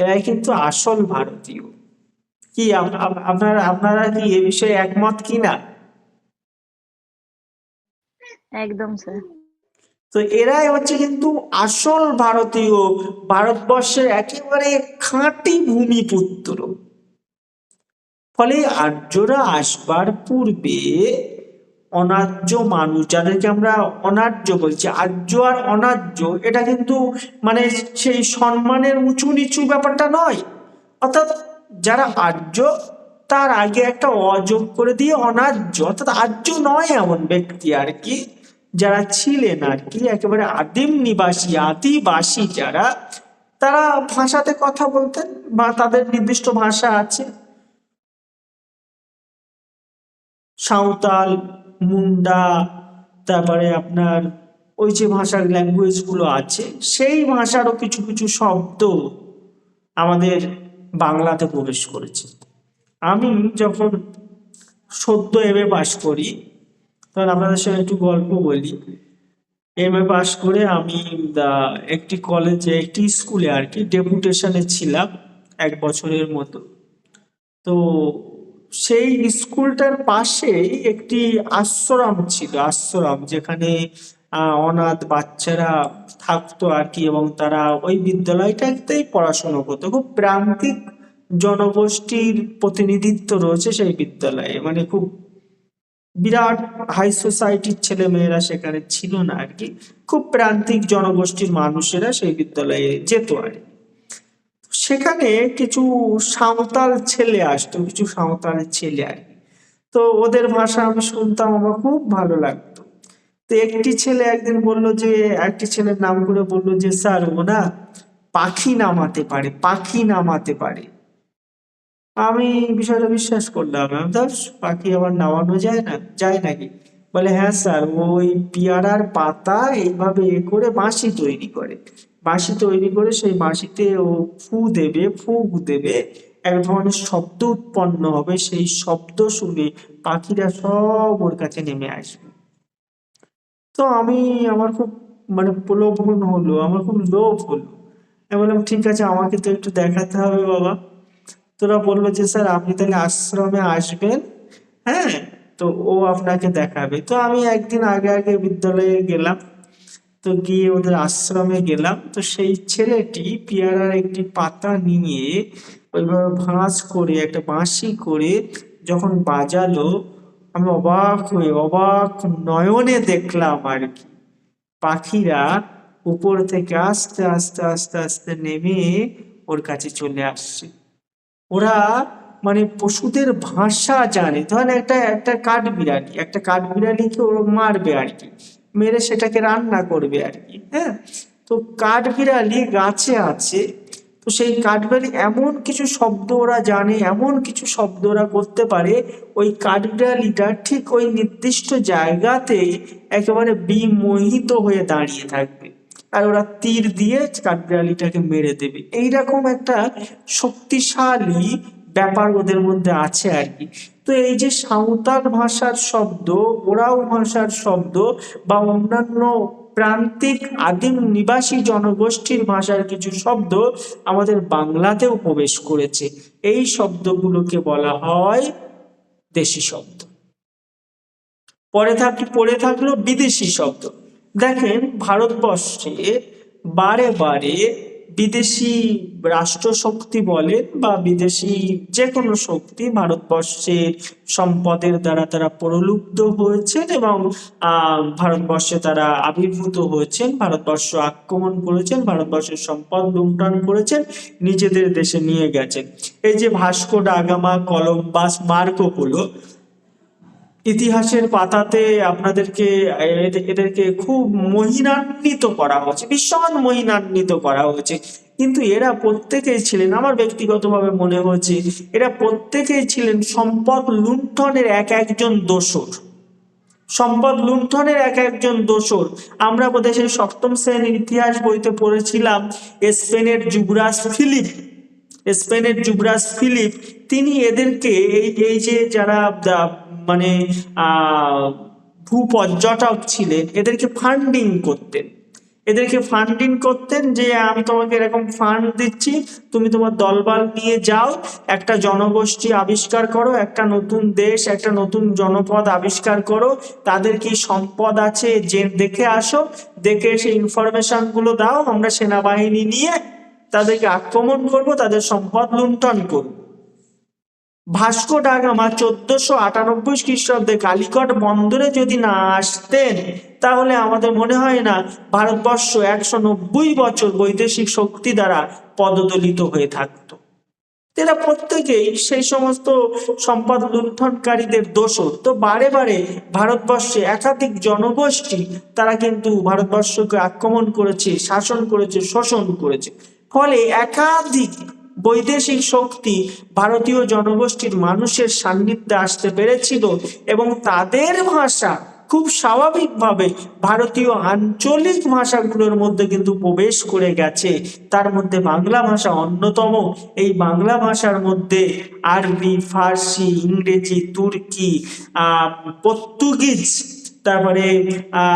এরাই কিন্তু আসল ভারতীয়। কি আপনারা কি এ বিষয়ে একমত কিনা? একদম স্যার। তো এরাই হচ্ছে কিন্তু আসল ভারতীয়, ভারতবর্ষের একেবারে খাঁটি ভূমিপুত্র। ফলে আর্যরা আসবার পূর্বে অনার্য মানুষ, যাদেরকে আমরা অনার্য বলছি, আর্য আর অনার্য এটা কিন্তু মানে সেই সম্মানের উঁচু নিচু ব্যাপারটা নয়। অর্থাৎ যারা আর্য তার আগে একটা অযোগ করে দিয়ে অনার্য, অর্থাৎ আর্য নয় এমন ব্যক্তি আর কি, যারা ছিলেন আর কি একেবারে আদিম নিবাসী, আদিবাসী যারা, তারা ভাষাতে কথা বলতেন বা তাদের নির্দিষ্ট ভাষা আছে। সাঁওতাল, মুন্ডা, তারপরে আপনার ওই যে ভাষার ল্যাঙ্গুয়েজ গুলো আছে, সেই ভাষারও কিছু কিছু শব্দ আমাদের বাংলাতে প্রবেশ করেছে। আমি যখন সদ্য এমএ পাস করি, তখন আপনাদের সঙ্গে একটু গল্প বলি। এমএ পাস করে আমি একটি কলেজে, একটি স্কুলে আর কি ডেপুটেশনে ছিলাম 1 বছরের মতো। তো সেই স্কুলটার পাশেই একটি আশ্রম ছিল, আশ্রম যেখানে অনাথ বাচ্চারা থাকতো আর কি, এবং তারা ওই বিদ্যালয়টাতেই পড়াশোনা করতো। খুব প্রান্তিক জনগোষ্ঠীর প্রতিনিধিত্ব রয়েছে সেই বিদ্যালয়ে, মানে খুব বিরাট হাই সোসাইটির ছেলে মেয়েরা সেখানে ছিল না আর কি, খুব প্রান্তিক জনগোষ্ঠীর মানুষেরা সেই বিদ্যালয়ে যেত আর কি। সেখানে কিছু সাঁওতাল ছেলে আসতো, কিছু সাঁওতালের ছেলে আর কি। তো ওদের ভাষা আমি শুনতাম, আমার খুব ভালো লাগতো। তো একটি ছেলে একদিন বলল যে, একটি ছেলের নাম করে বললো যে, স্যার ও না পাখি নামাতে পারে, পাখি নামাতে পারে। আমি বিষয়টা বিশ্বাস করলাম, পাখি আবার নামানো যায় না, যায় নাকি? বলে হ্যাঁ স্যার, ওই পেয়ারার পাতা এইভাবে করে বাঁশি তৈরি করে, বাঁশি তৈরি করে সেই বাঁশিতে ও ফুঁক দেবে, এক ধরনের শব্দ উৎপন্ন হবে, সেই শব্দ শুনে পাখিরা সব ওর কাছে নেমে আসবে। তো আমার খুব মানে প্রলোভন হলো, আমার খুব লোভ হলো। আমি বললাম ঠিক আছে, আমাকে তো একটু দেখাতে হবে বাবা। তোরা বললো যে স্যার আপনি তাহলে আশ্রমে আসবেন, হ্যাঁ, তো ও আপনাকে দেখাবে। তো আমি একদিন আগে আগে বিদ্যালয়ে গেলাম, তো গিয়ে ওদের আশ্রমে গেলাম, তো সেই ছেলেটি পেয়ারার একটি পাতা নিয়ে ওইভাবে ভাঁজ করে একটা বাঁশি করে যখন বাজালো, আমি অবাক নয়নে দেখলাম আর কি, পাখিরা উপর থেকে আস্তে আস্তে আস্তে আস্তে নেমে ওর কাছে চলে আসছে। ওরা মানে পশুদের ভাষা জানে। ধরেন একটা কাঠবিড়ালিকে ওরা মারবে আর কি, মেরে সেটাকে রান্না করবে আর কি, হ্যাঁ। তো কাঠবিড়ালি গাছে আছে, তো সেই কাঠবিড়ালি এমন কিছু শব্দ ওরা জানে, এমন কিছু শব্দ ওরা করতে পারে, ওই কাঠবিড়ালিটা ঠিক ওই নির্দিষ্ট জায়গাতেই একেবারে বিমোহিত হয়ে দাঁড়িয়ে থাকবে, আর ওরা তীর দিয়ে কাঠবিড়ালিটাকে মেরে দেবে। এইরকম একটা শক্তিশালী ব্যাপার ওদের মধ্যে আছে আর কি। তো এই যে সাঁওতাল ভাষার শব্দ, ওরাও ভাষার শব্দ বা অন্যান্য প্রান্তিক আদিম নিবাসী জনগোষ্ঠীর ভাষার কিছু শব্দ আমাদের বাংলাতেও প্রবেশ করেছে। এই শব্দগুলোকে বলা হয় দেশি শব্দ। পড়ে থাকলো বিদেশি শব্দ। দেখেন ভারতবর্ষে বারে বারে বিদেশি রাষ্ট্রশক্তি বলেন বা বিদেশি যে কোনো শক্তি ভারতবর্ষের সম্পদের দ্বারা তারা প্রলুব্ধ হয়েছেন এবং ভারতবর্ষে তারা আবির্ভূত হয়েছেন, ভারতবর্ষ আক্রমণ করেছেন, ভারতবর্ষের সম্পদ লুণ্ঠন করেছেন, নিজেদের দেশে নিয়ে গেছেন। এই যে Vasco da Gama, Columbus, Marco polo, ইতিহাসের পাতাতে আপনাদেরকে এদেরকে খুব মহিমান্বিত করা হয়েছে, ভীষণ মহিমান্বিত করা হয়েছে। কিন্তু এরা প্রত্যেকেই ছিলেন, আমার ব্যক্তিগতভাবে মনে হয়েছে, এরা প্রত্যেকেই ছিলেন সম্পদ লুণ্ঠনের একজন দোসর। সম্পদ লুণ্ঠনের একজন দোসর। আমরা দেশের 7ম শ্রেণীর ইতিহাস বইতে পড়েছিলাম স্পেনের যুবরাজ ফিলিপ তিনি এদেরকে এই যে যারা মানে ভূপর্যটক ছিলেন, এদেরকে ফান্ডিং করতেন যে আমি তোমাকে এরকম ফান্ড দিচ্ছি, তুমি তোমার দলবল নিয়ে যাও, একটা জনগোষ্ঠী আবিষ্কার করো, একটা নতুন দেশ, একটা নতুন জনপদ আবিষ্কার করো, তাদের কি সম্পদ আছে যে দেখে আসো, দেখে এসে ইনফরমেশন গুলো দাও, আমরা সেনাবাহিনী নিয়ে তাদেরকে আক্রমণ করব, তাদের সম্পদ লুণ্ঠন করব। ভাস্কো ডা গামা 1498 খ্রিস্টাব্দে কালিকট বন্দরে যদি না আসতেন, তাহলে আমাদের মনে হয় না ভারতবর্ষ 190 বছর বৈদেশিক শক্তি দ্বারা পদদলিত হয়ে থাকতো। এরা প্রত্যেকেই সেই সমস্ত সম্পদ লুণ্ঠনকারীদের দোসর। তো বারে বারে ভারতবর্ষে একাধিক জনগোষ্ঠী তারা কিন্তু ভারতবর্ষকে আক্রমণ করেছে, শাসন করেছে, শোষণ করেছে। ফলে একাধিক বৈদেশিক শক্তি ভারতীয় জনগোষ্ঠীর মানুষের সান্নিধ্যে আসতে পেরেছিল এবং তাদের ভাষা খুব স্বাভাবিকভাবে ভারতীয় আঞ্চলিক ভাষাগুলোর মধ্যে কিন্তু প্রবেশ করে গেছে। তার মধ্যে বাংলা ভাষা অন্যতম। এই বাংলা ভাষার মধ্যে আরবি, ফার্সি, ইংরেজি, তুর্কি, পর্তুগিজ, তারপরে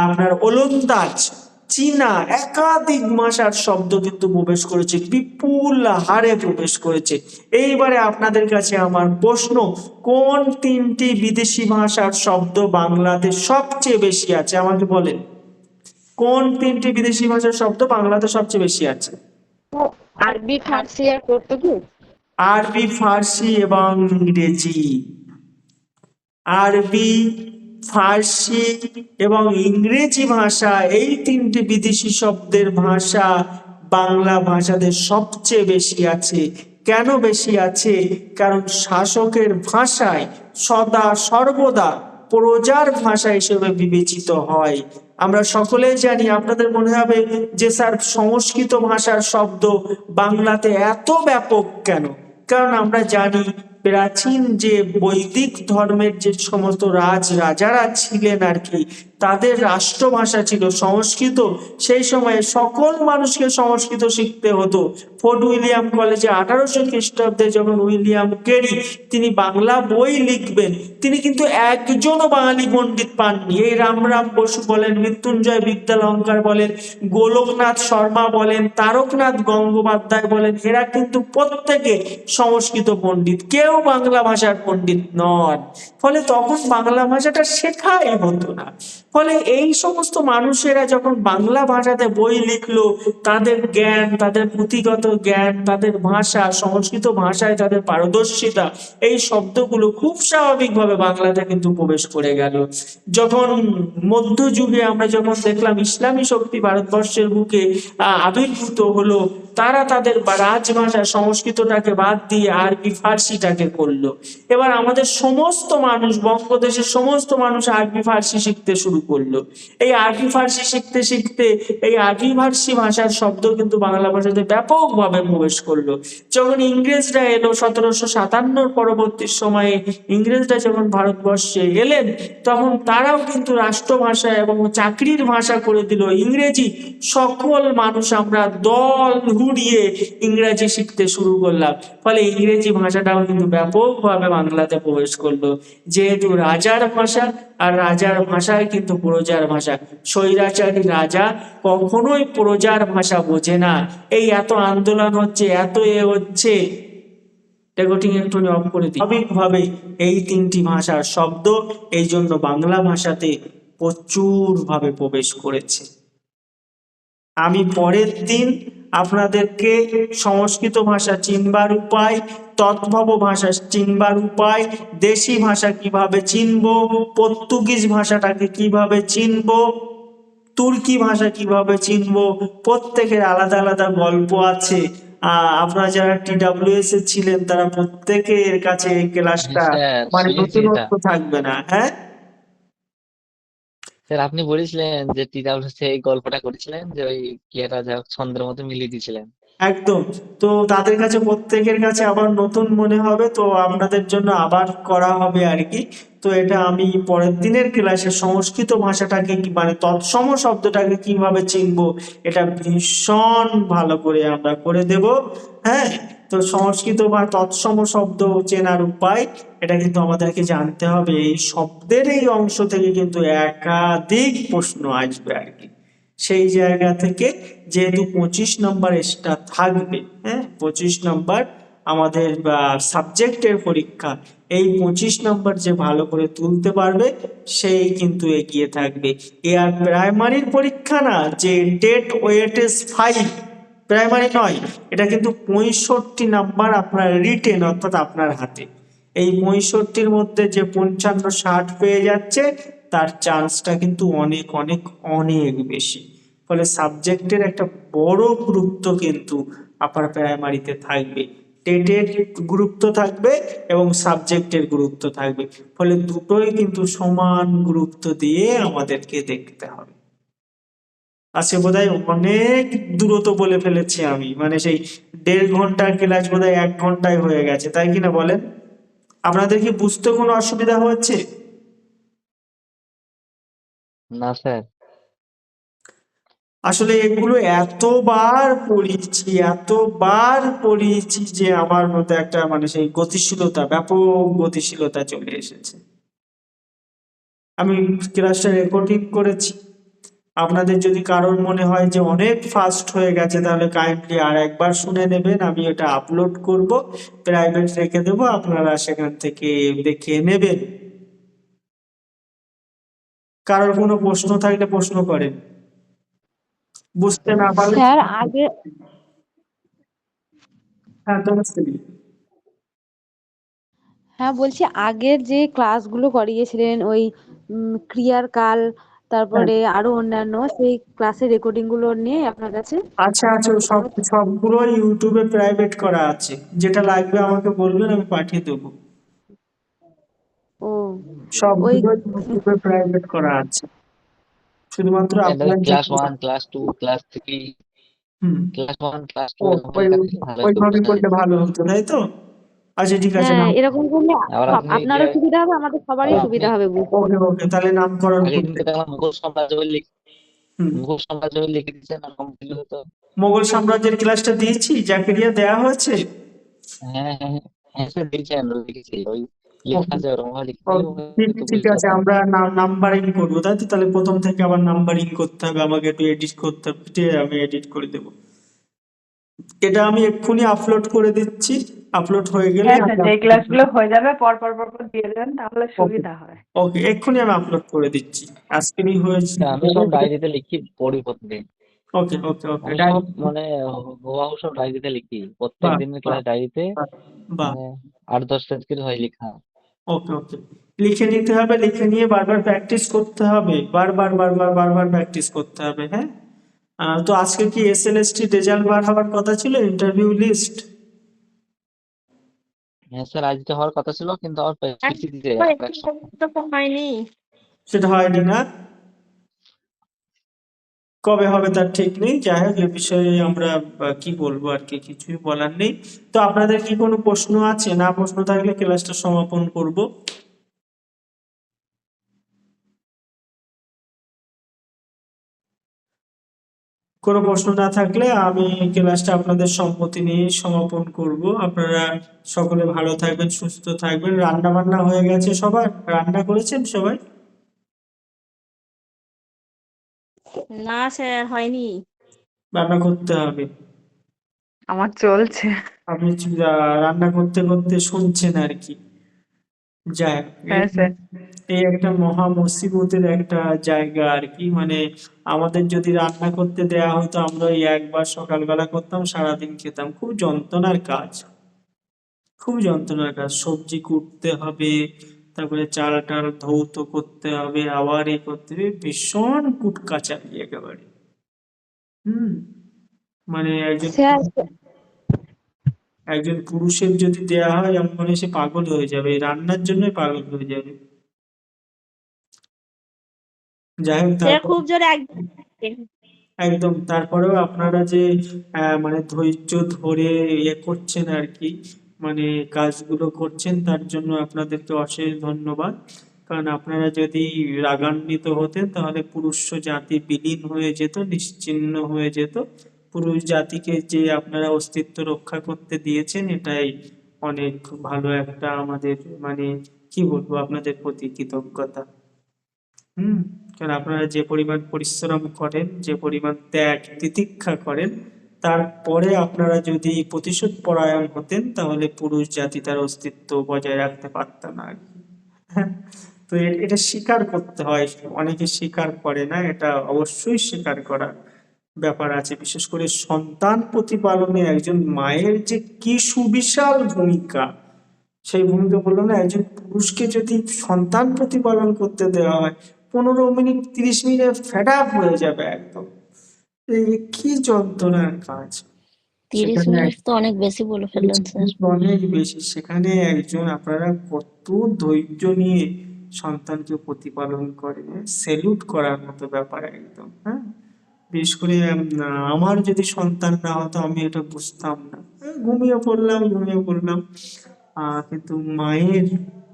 আপনার ওলন্দাজ, চীনা, একাধিক ভাষার শব্দ কিন্তু প্রবেশ করেছে, বিপুল হারে প্রবেশ করেছে। এইবারে আপনাদের কাছে আমার প্রশ্ন, কোন 3টি বিদেশি ভাষার শব্দ বাংলাতে সবচেয়ে বেশি আছে? আমাকে বলেন, কোন 3টি বিদেশি ভাষার শব্দ বাংলাতে সবচেয়ে বেশি আছে? আরবি, ফার্সি আর পর্তুগিজ। আরবি, ফার্সি এবং ইংরেজি। আরবি, ফার্সি এবং ইংরেজি ভাষা, এই 3টি বিদেশি শব্দের ভাষা বাংলা ভাষাতে সবচেয়ে বেশি আছে। কেন বেশি আছে? কারণ শাসকের ভাষায় সদা সর্বদা প্রজার ভাষা হিসেবে বিবেচিত হয়। আমরা সকলেই জানি, আপনাদের মনে হবে যে স্যার সংস্কৃত ভাষার শব্দ বাংলাতে এত ব্যাপক কেন? কারণ আমরা জানি প্রাচীন যে বৈদিক ধর্মের যে সমস্ত রাজারা ছিলেন আর কি, তাদের রাষ্ট্রভাষা ছিল সংস্কৃত। সেই সময়ে সকল মানুষকে সংস্কৃত শিখতে হতো। ফোর্ট উইলিয়াম কলেজে 1800 খ্রিস্টাব্দে যখন উইলিয়াম কেরি তিনি বাংলা বই লিখবেন, তিনি কিন্তু একজনও বাঙালি পণ্ডিত পাননি। এই রামরাম বসু বলেন, মৃত্যুঞ্জয় বিদ্যালঙ্কার বলেন, গোলকনাথ শর্মা বলেন, তারকনাথ গঙ্গোপাধ্যায় বলেন, এরা কিন্তু প্রত্যেকে সংস্কৃত পণ্ডিত, কেউ বাংলা ভাষার পণ্ডিত নন। ফলে তখন বাংলা ভাষাটা শেখাই হতো না। ফলে এই সমস্ত মানুষেরা যখন বাংলা ভাষাতে বই লিখলো, তাদের জ্ঞান, তাদের পুঁথিগত জ্ঞান, তাদের ভাষা, সংস্কৃত ভাষায় তাদের পারদর্শিতা, এই শব্দগুলো খুব স্বাভাবিকভাবে বাংলাতে কিন্তু প্রবেশ করে গেল। যখন মধ্যযুগে আমরা যখন দেখলাম ইসলামী শক্তি ভারতবর্ষের বুকে আবির্ভূত হলো, তারা তাদের রাজভাষা সংস্কৃতটাকে বাদ দিয়ে আরবি ফার্সিটাকে করলো। এবার আমাদের সমস্ত মানুষ, বঙ্গদেশের সমস্ত মানুষ আরবি ফার্সি শিখতে শুরু করলো। এই আরবি ফার্সি শিখতে শিখতে এই আরবি ফার্সি ভাষার শব্দ কিন্তু বাংলা ভাষাতে ব্যাপকভাবে প্রবেশ করলো। যখন ইংরেজরা এলো 1757 পরবর্তী সময়ে, ইংরেজরা যখন ভারতবর্ষে এলেন, তখন তারাও কিন্তু রাষ্ট্রভাষা এবং চাকরির ভাষা করে দিল ইংরেজি। সকল মানুষ আমরা দল হুড়িয়ে ইংরেজি শিখতে শুরু করলাম। ফলে ইংরেজি ভাষাটাও কিন্তু ব্যাপকভাবে বাংলাতে প্রবেশ করলো, যেহেতু রাজার ভাষা, আর রাজার ভাষায় কিন্তু প্রজার ভাষা। স্বৈরাচারী রাজা কখনোই প্রজার ভাষা বোঝে না। এই এত আন্দোলন হচ্ছে, এত হচ্ছে, রেকর্ডিং একটু অফ করে দিই। স্বাভাবিকভাবে এই তিনটি ভাষার শব্দ এই জন্য বাংলা ভাষাতে প্রচুর ভাবে প্রবেশ করেছে। আমি পরের দিন আপনাদেরকে সংস্কৃত ভাষা চিনবার উপায়, তদ্ভব ভাষা চিনবার উপায়, দেশি ভাষা কিভাবে চিনবো, পর্তুগিজ ভাষাটাকে কিভাবে চিনবো, তুর্কি ভাষা কিভাবে চিনবো, প্রত্যেকের আলাদা আলাদা গল্প আছে। আপনারা যারা TWS এ ছিলেন তারা প্রত্যেকের কাছে এই ক্লাসটা স্যার মানে শুনেছি এটা। নতুনত্ব থাকবে না। হ্যাঁ, স্যার আপনি বলেছিলেন যে TWS এই গল্পটা করেছিলেন, যে ওই ইয়েটা যা হোক ছন্দের মতো মিলিয়ে দিয়েছিলেন। একদম। তো তাদের কাছে, প্রত্যেকের কাছে আবার নতুন মনে হবে, তো আপনাদের জন্য আবার করা হবে আর কি। তো এটা আমি পরের দিনের ক্লাসে সংস্কৃত ভাষাটাকে কি মানে তৎসম শব্দটাকে কিভাবে চিনবো, এটা ভীষণ ভালো করে আমরা করে দেব। হ্যাঁ, তো সংস্কৃত বা তৎসম শব্দ চেনার উপায়, এটা কিন্তু আমাদেরকে জানতে হবে। এই শব্দের এই অংশ থেকে কিন্তু একাধিক প্রশ্ন আসবে আর কি। সেই জায়গা থেকে যেহেতু 25 নম্বর এক্সট্রা থাকবে, হ্যাঁ 25 নম্বর আমাদের সাবজেক্টের পরীক্ষা, এই 25 নম্বর যে ভালো করে তুলতে পারবে সেই কিন্তু এগিয়ে থাকবে। এ আর প্রাইমারির পরীক্ষা না, যে টেট ওয়েটেজ 5, প্রাইমারি নয়, এটা কিন্তু 65 নাম্বার আপনার রিটেন, অর্থাৎ আপনার হাতে। এই 65-র মধ্যে যে 55-60 পেয়ে যাচ্ছে, তার চান্সটা কিন্তু অনেক অনেক অনেক বেশি। ফলে সাবজেক্টের একটা বড় গুরুত্ব কিন্তু আপার প্রাইমারিতে থাকবে। টেটের গুরুত্ব থাকবে এবং সাবজেক্টের গুরুত্ব থাকবে। ফলে দুটোই কিন্তু সমান গুরুত্ব দিয়ে আমাদেরকে দেখতে হবে। আজকে বোধহয় অনেক দূরত্ব বলে ফেলেছি আমি, মানে সেই 1.5 ঘন্টার ক্লাস বোধহয় 1 ঘন্টায় হয়ে গেছে, তাই কিনা বলেন? আপনাদের কি বুঝতে কোনো অসুবিধা হচ্ছে? না স্যার। আসলে এগুলো এতবার পড়িয়েছি যে আমার মধ্যে একটা মানে সেই গতিশীলতা, ব্যাপক গতিশীলতা চলে এসেছে। আমি ক্লাসটা রেকর্ডিং করেছি। আপনাদের যদি কারোর মনে হয় যে অনেক ফাস্ট হয়ে গেছে, তাহলে কাইন্ডলি আর একবার শুনে নেবেন। আমি এটা আপলোড করব, প্রাইভেট রেখে দেবো, আপনারা সেখান থেকে দেখে নেবেন। কারোর কোনো প্রশ্ন থাকলে প্রশ্ন করেন, বুঝতে না পারলে। স্যার আগে হ্যাঁ, নমস্তে। হ্যাঁ বলছি, আগের যে ক্লাসগুলো করিয়েছিলেন ওই ক্রিয়ার কাল, হ্যাঁ, তারপরে আরো অন্যান্য, সেই ক্লাসের রেকর্ডিং গুলো নিয়ে আপনার কাছে। আচ্ছা আচ্ছা, সবগুলো ইউটিউবে প্রাইভেট করা আছে, যেটা লাগবে আমাকে বলবেন, আমি পাঠিয়ে দেবো। ও, ওই সবগুলো ইউটিউবে প্রাইভেট করা আছে, শুধুমাত্র আপনার ক্লাস 1, ক্লাস 2, ক্লাস 3, হুম, ক্লাস 1, ক্লাস 2 ও এরকম ভাবে থাকলে ভালো হতো ওইভাবে স্যার। করলে ভালো হতো, তাই তো? আচ্ছা ঠিক আছে, হ্যাঁ, নাম এরকম করলে আবার আপনি যে আপনারও সুবিধা হবে, আমাদের সবারই আবার আপনি সুবিধা হবে বুঝতে। ওকে ওকে, তাহলে নামকরণ আগে করতে। কিন্তু দেখলাম মুঘল সাম্রাজ্য বলে হুম, মুঘল সাম্রাজ্য বলে লিখে দিচ্ছেন, আর কমপ্লিট হতো। মোগল সাম্রাজ্যের ক্লাসটা দিয়েছি, জাকেরিয়া দেয়া হয়েছে। হ্যাঁ হ্যাঁ হ্যাঁ হ্যাঁ, স্যার দিয়েছেন, লিখেছি ওই লেখা ওকে আছে, ওরকম ভাবে লিখে দিলে ঠিক হয়তো ঠিক বুঝতে আছে, পারতাম। আমরা নাম্বারিং করবো, তাই তো? তাহলে প্রথম থেকে আবার নাম্বারিং করতে হবে, আমাকে একটু এডিট করতে হবে, ঠিক আছে, আমি এডিট করে দেবো। এটা আমি এক্ষুনি আপলোড করে দিচ্ছি, আপলোড হয়ে গেলে হ্যাঁ স্যার, যে ক্লাসগুলো হয়ে যাবে পর পর পর পর দিয়ে দেবেন, তাহলে ওকে সুবিধা হয়। ওকে, এক্ষুনি আমি আপলোড করে দিচ্ছি, আজকেরই হয়েছে। তা আমি সব ডায়েরিতে লিখি, পড়ি প্রতিদিন। ওকে ওকে ওকে, আমি সব মানে হুবাহু সব ডায়েরিতে লিখি, প্রত্যেক বাহ দিনের বাহ ক্লাস ডায়েরিতে বাহ বাহ, মানে 8-10 পেজ করে হয় লেখা। ওকে ওকে, লিখে নিতে হবে, লিখে নিয়ে বারবার প্র্যাকটিস করতে হবে, বারবার বারবার বারবার প্র্যাকটিস করতে হবে, হ্যাঁ। তো আজকে কি এসএলএসটি রেজাল্ট বার হওয়ার কথা ছিল, ইন্টারভিউ লিস্ট? হ্যাঁ স্যার, আজকে হওয়ার কথা ছিল, কিন্তু আমার পিসি দিতে তো হয়নি। সেটা হয়নি না? কবে হবে তার ঠিক নেই, যাই হোক, এ বিষয়ে আমরা কি বলবো আর কি, কিছুই বলার নেই। তো আপনাদের কি কোনো প্রশ্ন আছে? না প্রশ্ন থাকলে ক্লাসটা সমাপন করব। কোনো প্রশ্ন না থাকলে আমি ক্লাসটা আপনাদের সম্মতি নিয়ে সমাপন করব। আপনারা সকলে ভালো থাকবেন, সুস্থ থাকবেন। রান্না বান্না হয়ে গেছে সবার? রান্না করেছেন সবাই? না স্যার, হয়নি। রান্না করতে হবে। আমার চলছে। আপনি রান্না করতে করতে শুনছেন আর কি। যাই হোক, হ্যাঁ স্যার। এই একটা মহা মুসিবতের একটা জায়গা আর কি, মানে আমাদের যদি রান্না করতে দেয়া হতো, আমরা ওই একবার সকালবেলা করতাম, সারাদিন খেতাম। খুব যন্ত্রণার কাজ, খুব যন্ত্রণার কাজ। সবজি কুটতে হবে, তারপরে চাল টাল ধৌত করতে হবে, আবার এ করতে হবে, ভীষণ কুটকাচালি একেবারে। হুম, মানে স্যার, একজন পুরুষের যদি দেয়া হয়, আমার মনে হয় সে পাগল হয়ে যাবে, এই রান্নার জন্যই পাগল হয়ে যাবে। যাই হোক, স্যার তারপর খুব জোরে একদম, তারপরেও আপনারা যে মানে ধৈর্য ধরে ইয়ে করছেন আর কি, মানে কাজগুলো করছেন, তার জন্য আপনাদেরকে অশেষ ধন্যবাদ। কারণ আপনারা যদি রাগান্বিত হতেন, তাহলে পুরুষ জাতি বিলীন হয়ে যেত, নিশ্চিহ্ন হয়ে যেত। পুরুষ জাতিকে যে আপনারা অস্তিত্ব রক্ষা করতে দিয়েছেন, এটাই অনেক ভালো একটা আমাদের, মানে কি বলবো, আপনাদের প্রতি কৃতজ্ঞতা। হুম, কারণ আপনারা যে পরিমাণ পরিশ্রম করেন, যে পরিমাণ ত্যাগ তিতিক্ষা করেন, তারপরে আপনারা যদি প্রতিশোধ পরায়ণ হতেন, তাহলে পুরুষ জাতি তার অস্তিত্ব বজায় রাখতে পারত না আর কি। হ্যাঁ, তো এটা স্বীকার করতে হয়, অনেকে স্বীকার করে না, এটা অবশ্যই স্বীকার করা ব্যাপার আছে। বিশেষ করে সন্তান প্রতিপালনে একজন মায়ের যে কি সুবিশাল ভূমিকা, সেই ভূমিকা বললাম না, একজন পুরুষকে যদি সন্তান প্রতিপালন করতে দেওয়া হয়, 15 মিনিট 30 মিনিটে ফেড আপ হয়ে যাবে একদম। এই কি যন্ত্রণার কাজ! 30 সেখানে মিনিট তো অনেক বেশি বলে ফেললেন স্যার। অনেক বেশি, সেখানে একজন আপনারা কত ধৈর্য নিয়ে সন্তানকে প্রতিপালন করে, সেলুট করার মতো ব্যাপার একদম, হ্যাঁ। বিশেষ করে আমার যদি সন্তান না হতো, আমি এটা বুঝতাম না, ঘুমিয়ে পড়লাম। কিন্তু মায়ের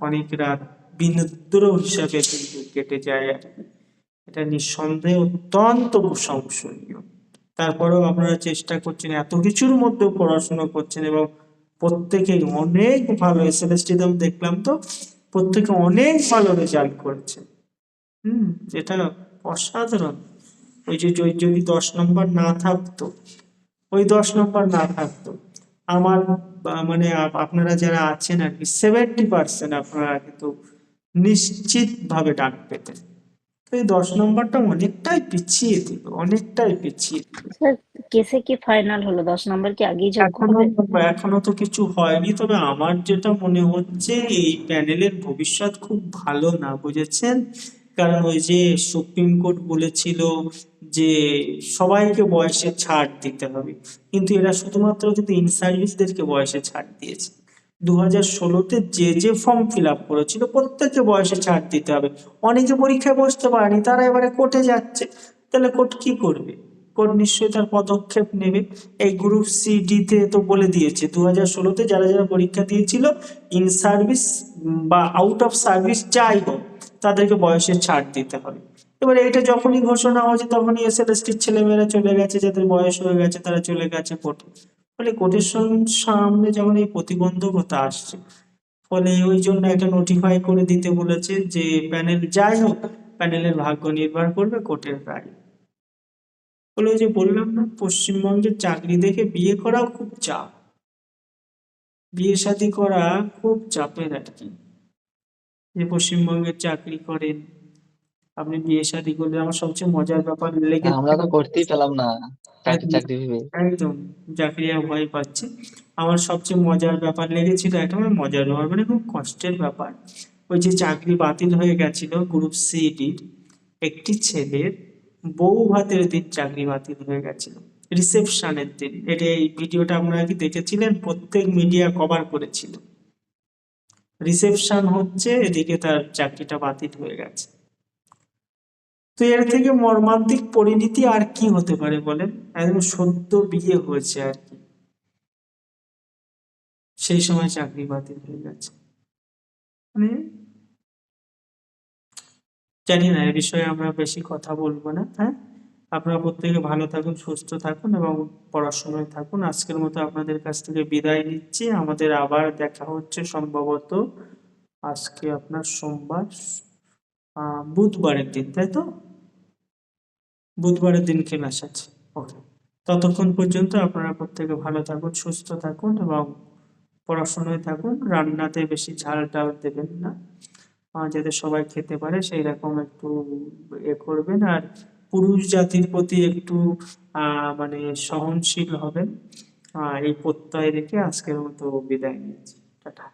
অনেক রাত বিনিদ্র হিসাবে কিন্তু কেটে যায় আর কি। এটা নিঃসন্দেহে অত্যন্ত প্রশংসনীয়। তারপরেও আপনারা চেষ্টা করছেন, এত কিছুর মধ্যেও পড়াশোনা করছেন, এবং প্রত্যেকেই অনেক ভালো, এসএলএসটি আমি দেখলাম তো, প্রত্যেকে অনেক ভালো রেজাল্ট করছে। এটা অসাধারণ। ওই যে যদি 10 নম্বর না থাকতো, ওই 10 নম্বর না থাকতো, আমার মানে আপনারা যারা আছেন আর কি, 70% আপনারা কিন্তু নিশ্চিত ভাবে ডাক পেতেন। তো এই 10 নম্বরটা অনেকটাই পিছিয়ে দিল, অনেকটাই পিছিয়ে দিল। স্যার, কেসে কি ফাইনাল হলো? 10 নাম্বার কি আগেই যোগ্য এখনো হবে? এখনো তো কিছু হয়নি, তবে আমার যেটা মনে হচ্ছে, এই প্যানেলের ভবিষ্যৎ খুব ভালো না, বুঝেছেন? কারণ ওই যে সুপ্রিম কোর্ট বলেছিল যে সবাইকে বয়সে ছাড় দিতে হবে, কিন্তু এরা শুধুমাত্র কিন্তু ইন সার্ভিসদেরকে বয়সে ছাড় দিয়েছে। 2016-তে যে ফর্ম ফিল আপ করেছিল, প্রত্যেককে বয়সে ছাড় দিতে হবে। অনেকে পরীক্ষায় বসতে পারেনি, তারা এবারে কোর্টে যাচ্ছে। তাহলে কোর্ট কি করবে? কোর্ট নিশ্চয়ই তার পদক্ষেপ নেবে। এই গ্রুপ সি ডি তে তো বলে দিয়েছে 2016-তে যারা যারা পরীক্ষা দিয়েছিল ইন সার্ভিস বা আউট অফ সার্ভিস যাই হোক তাদেরকে বয়সের ছাড় দিতে হবে। এবারে এটা যখনই ঘোষণা হয়েছে তখনই এসএলএসটির ছেলেমেয়েরা চলে গেছে, যাদের বয়স হয়ে গেছে তারা চলে গেছে কোর্টে। ফলে কোর্টের সামনে যখন এই প্রতিবন্ধকতা আসছে, ফলে ওই জন্য একটা নোটিফাই করে দিতে বলেছে যে প্যানেল যাই হোক প্যানেলের ভাগ্য নির্ভর করবে কোর্টের রায়। বলে ওই যে বললাম না, পশ্চিমবঙ্গের চাকরি দেখে বিয়ে করাও খুব চাপ, বিয়ে শাদী করা খুব চাপের আর কি। যে পশ্চিমবঙ্গের চাকরি করেন আপনি বিয়ে শাদী করলে, আমার সবচেয়ে মজার ব্যাপার লেগে আমরা তো করতেই পেলাম না চাকরি একদম চাকরি ভেবে। একদম চাকরি আর ভয় পাচ্ছে। আমার সবচেয়ে মজার ব্যাপার লেগেছিল একটা, মানে মজার ব্যাপার মানে খুব কষ্টের ব্যাপার, ওই যে চাকরি বাতিল হয়ে গেছিল গ্রুপ সি ডির, একটি ছেলের বউ ভাতের দিন চাকরি বাতিল হয়ে গেছিল, রিসেপশনের দিন। এটা এই ভিডিওটা আপনারা কি দেখেছিলেন? প্রত্যেক মিডিয়া কভার করেছিল। রিসেপশন হচ্ছে, এদিকে তার চাকরিটা বাতিল হয়ে গেছে। তো এর থেকে মর্মান্তিক পরিণতি আর কি হতে পারে বলেন? একদম সদ্য বিয়ে হয়েছে আর কি, সেই সময় চাকরি বাতিল হয়ে গেছে। মানে জানি না, এ বিষয়ে আমরা বেশি কথা বলবো না। হ্যাঁ, আপনারা প্রত্যেকে ভালো থাকুন, সুস্থ থাকুন এবং পড়াশোনায় থাকুন। আজকের মতো আপনাদের কাছ থেকে বিদায় নিচ্ছি। আমাদের আবার দেখা হচ্ছে সম্ভবত আজকে আপনার সোমবার, বুধবারের দিন, তাই তো? বুধবারের দিন ক্লাস আছে। ওকে, ততক্ষণ পর্যন্ত আপনারা প্রত্যেকে ভালো থাকুন, সুস্থ থাকুন এবং পড়াশোনায় থাকুন। রান্নাতে বেশি ঝাল টাল দেবেন না, যাতে সবাই খেতে পারে সেই রকম একটু করবেন। আর পুরুষ জাতির প্রতি একটু মানে সহনশীল হবেন, এই প্রত্যয় রেখে আজকের মতো বিদায় নিচ্ছি। টাটা।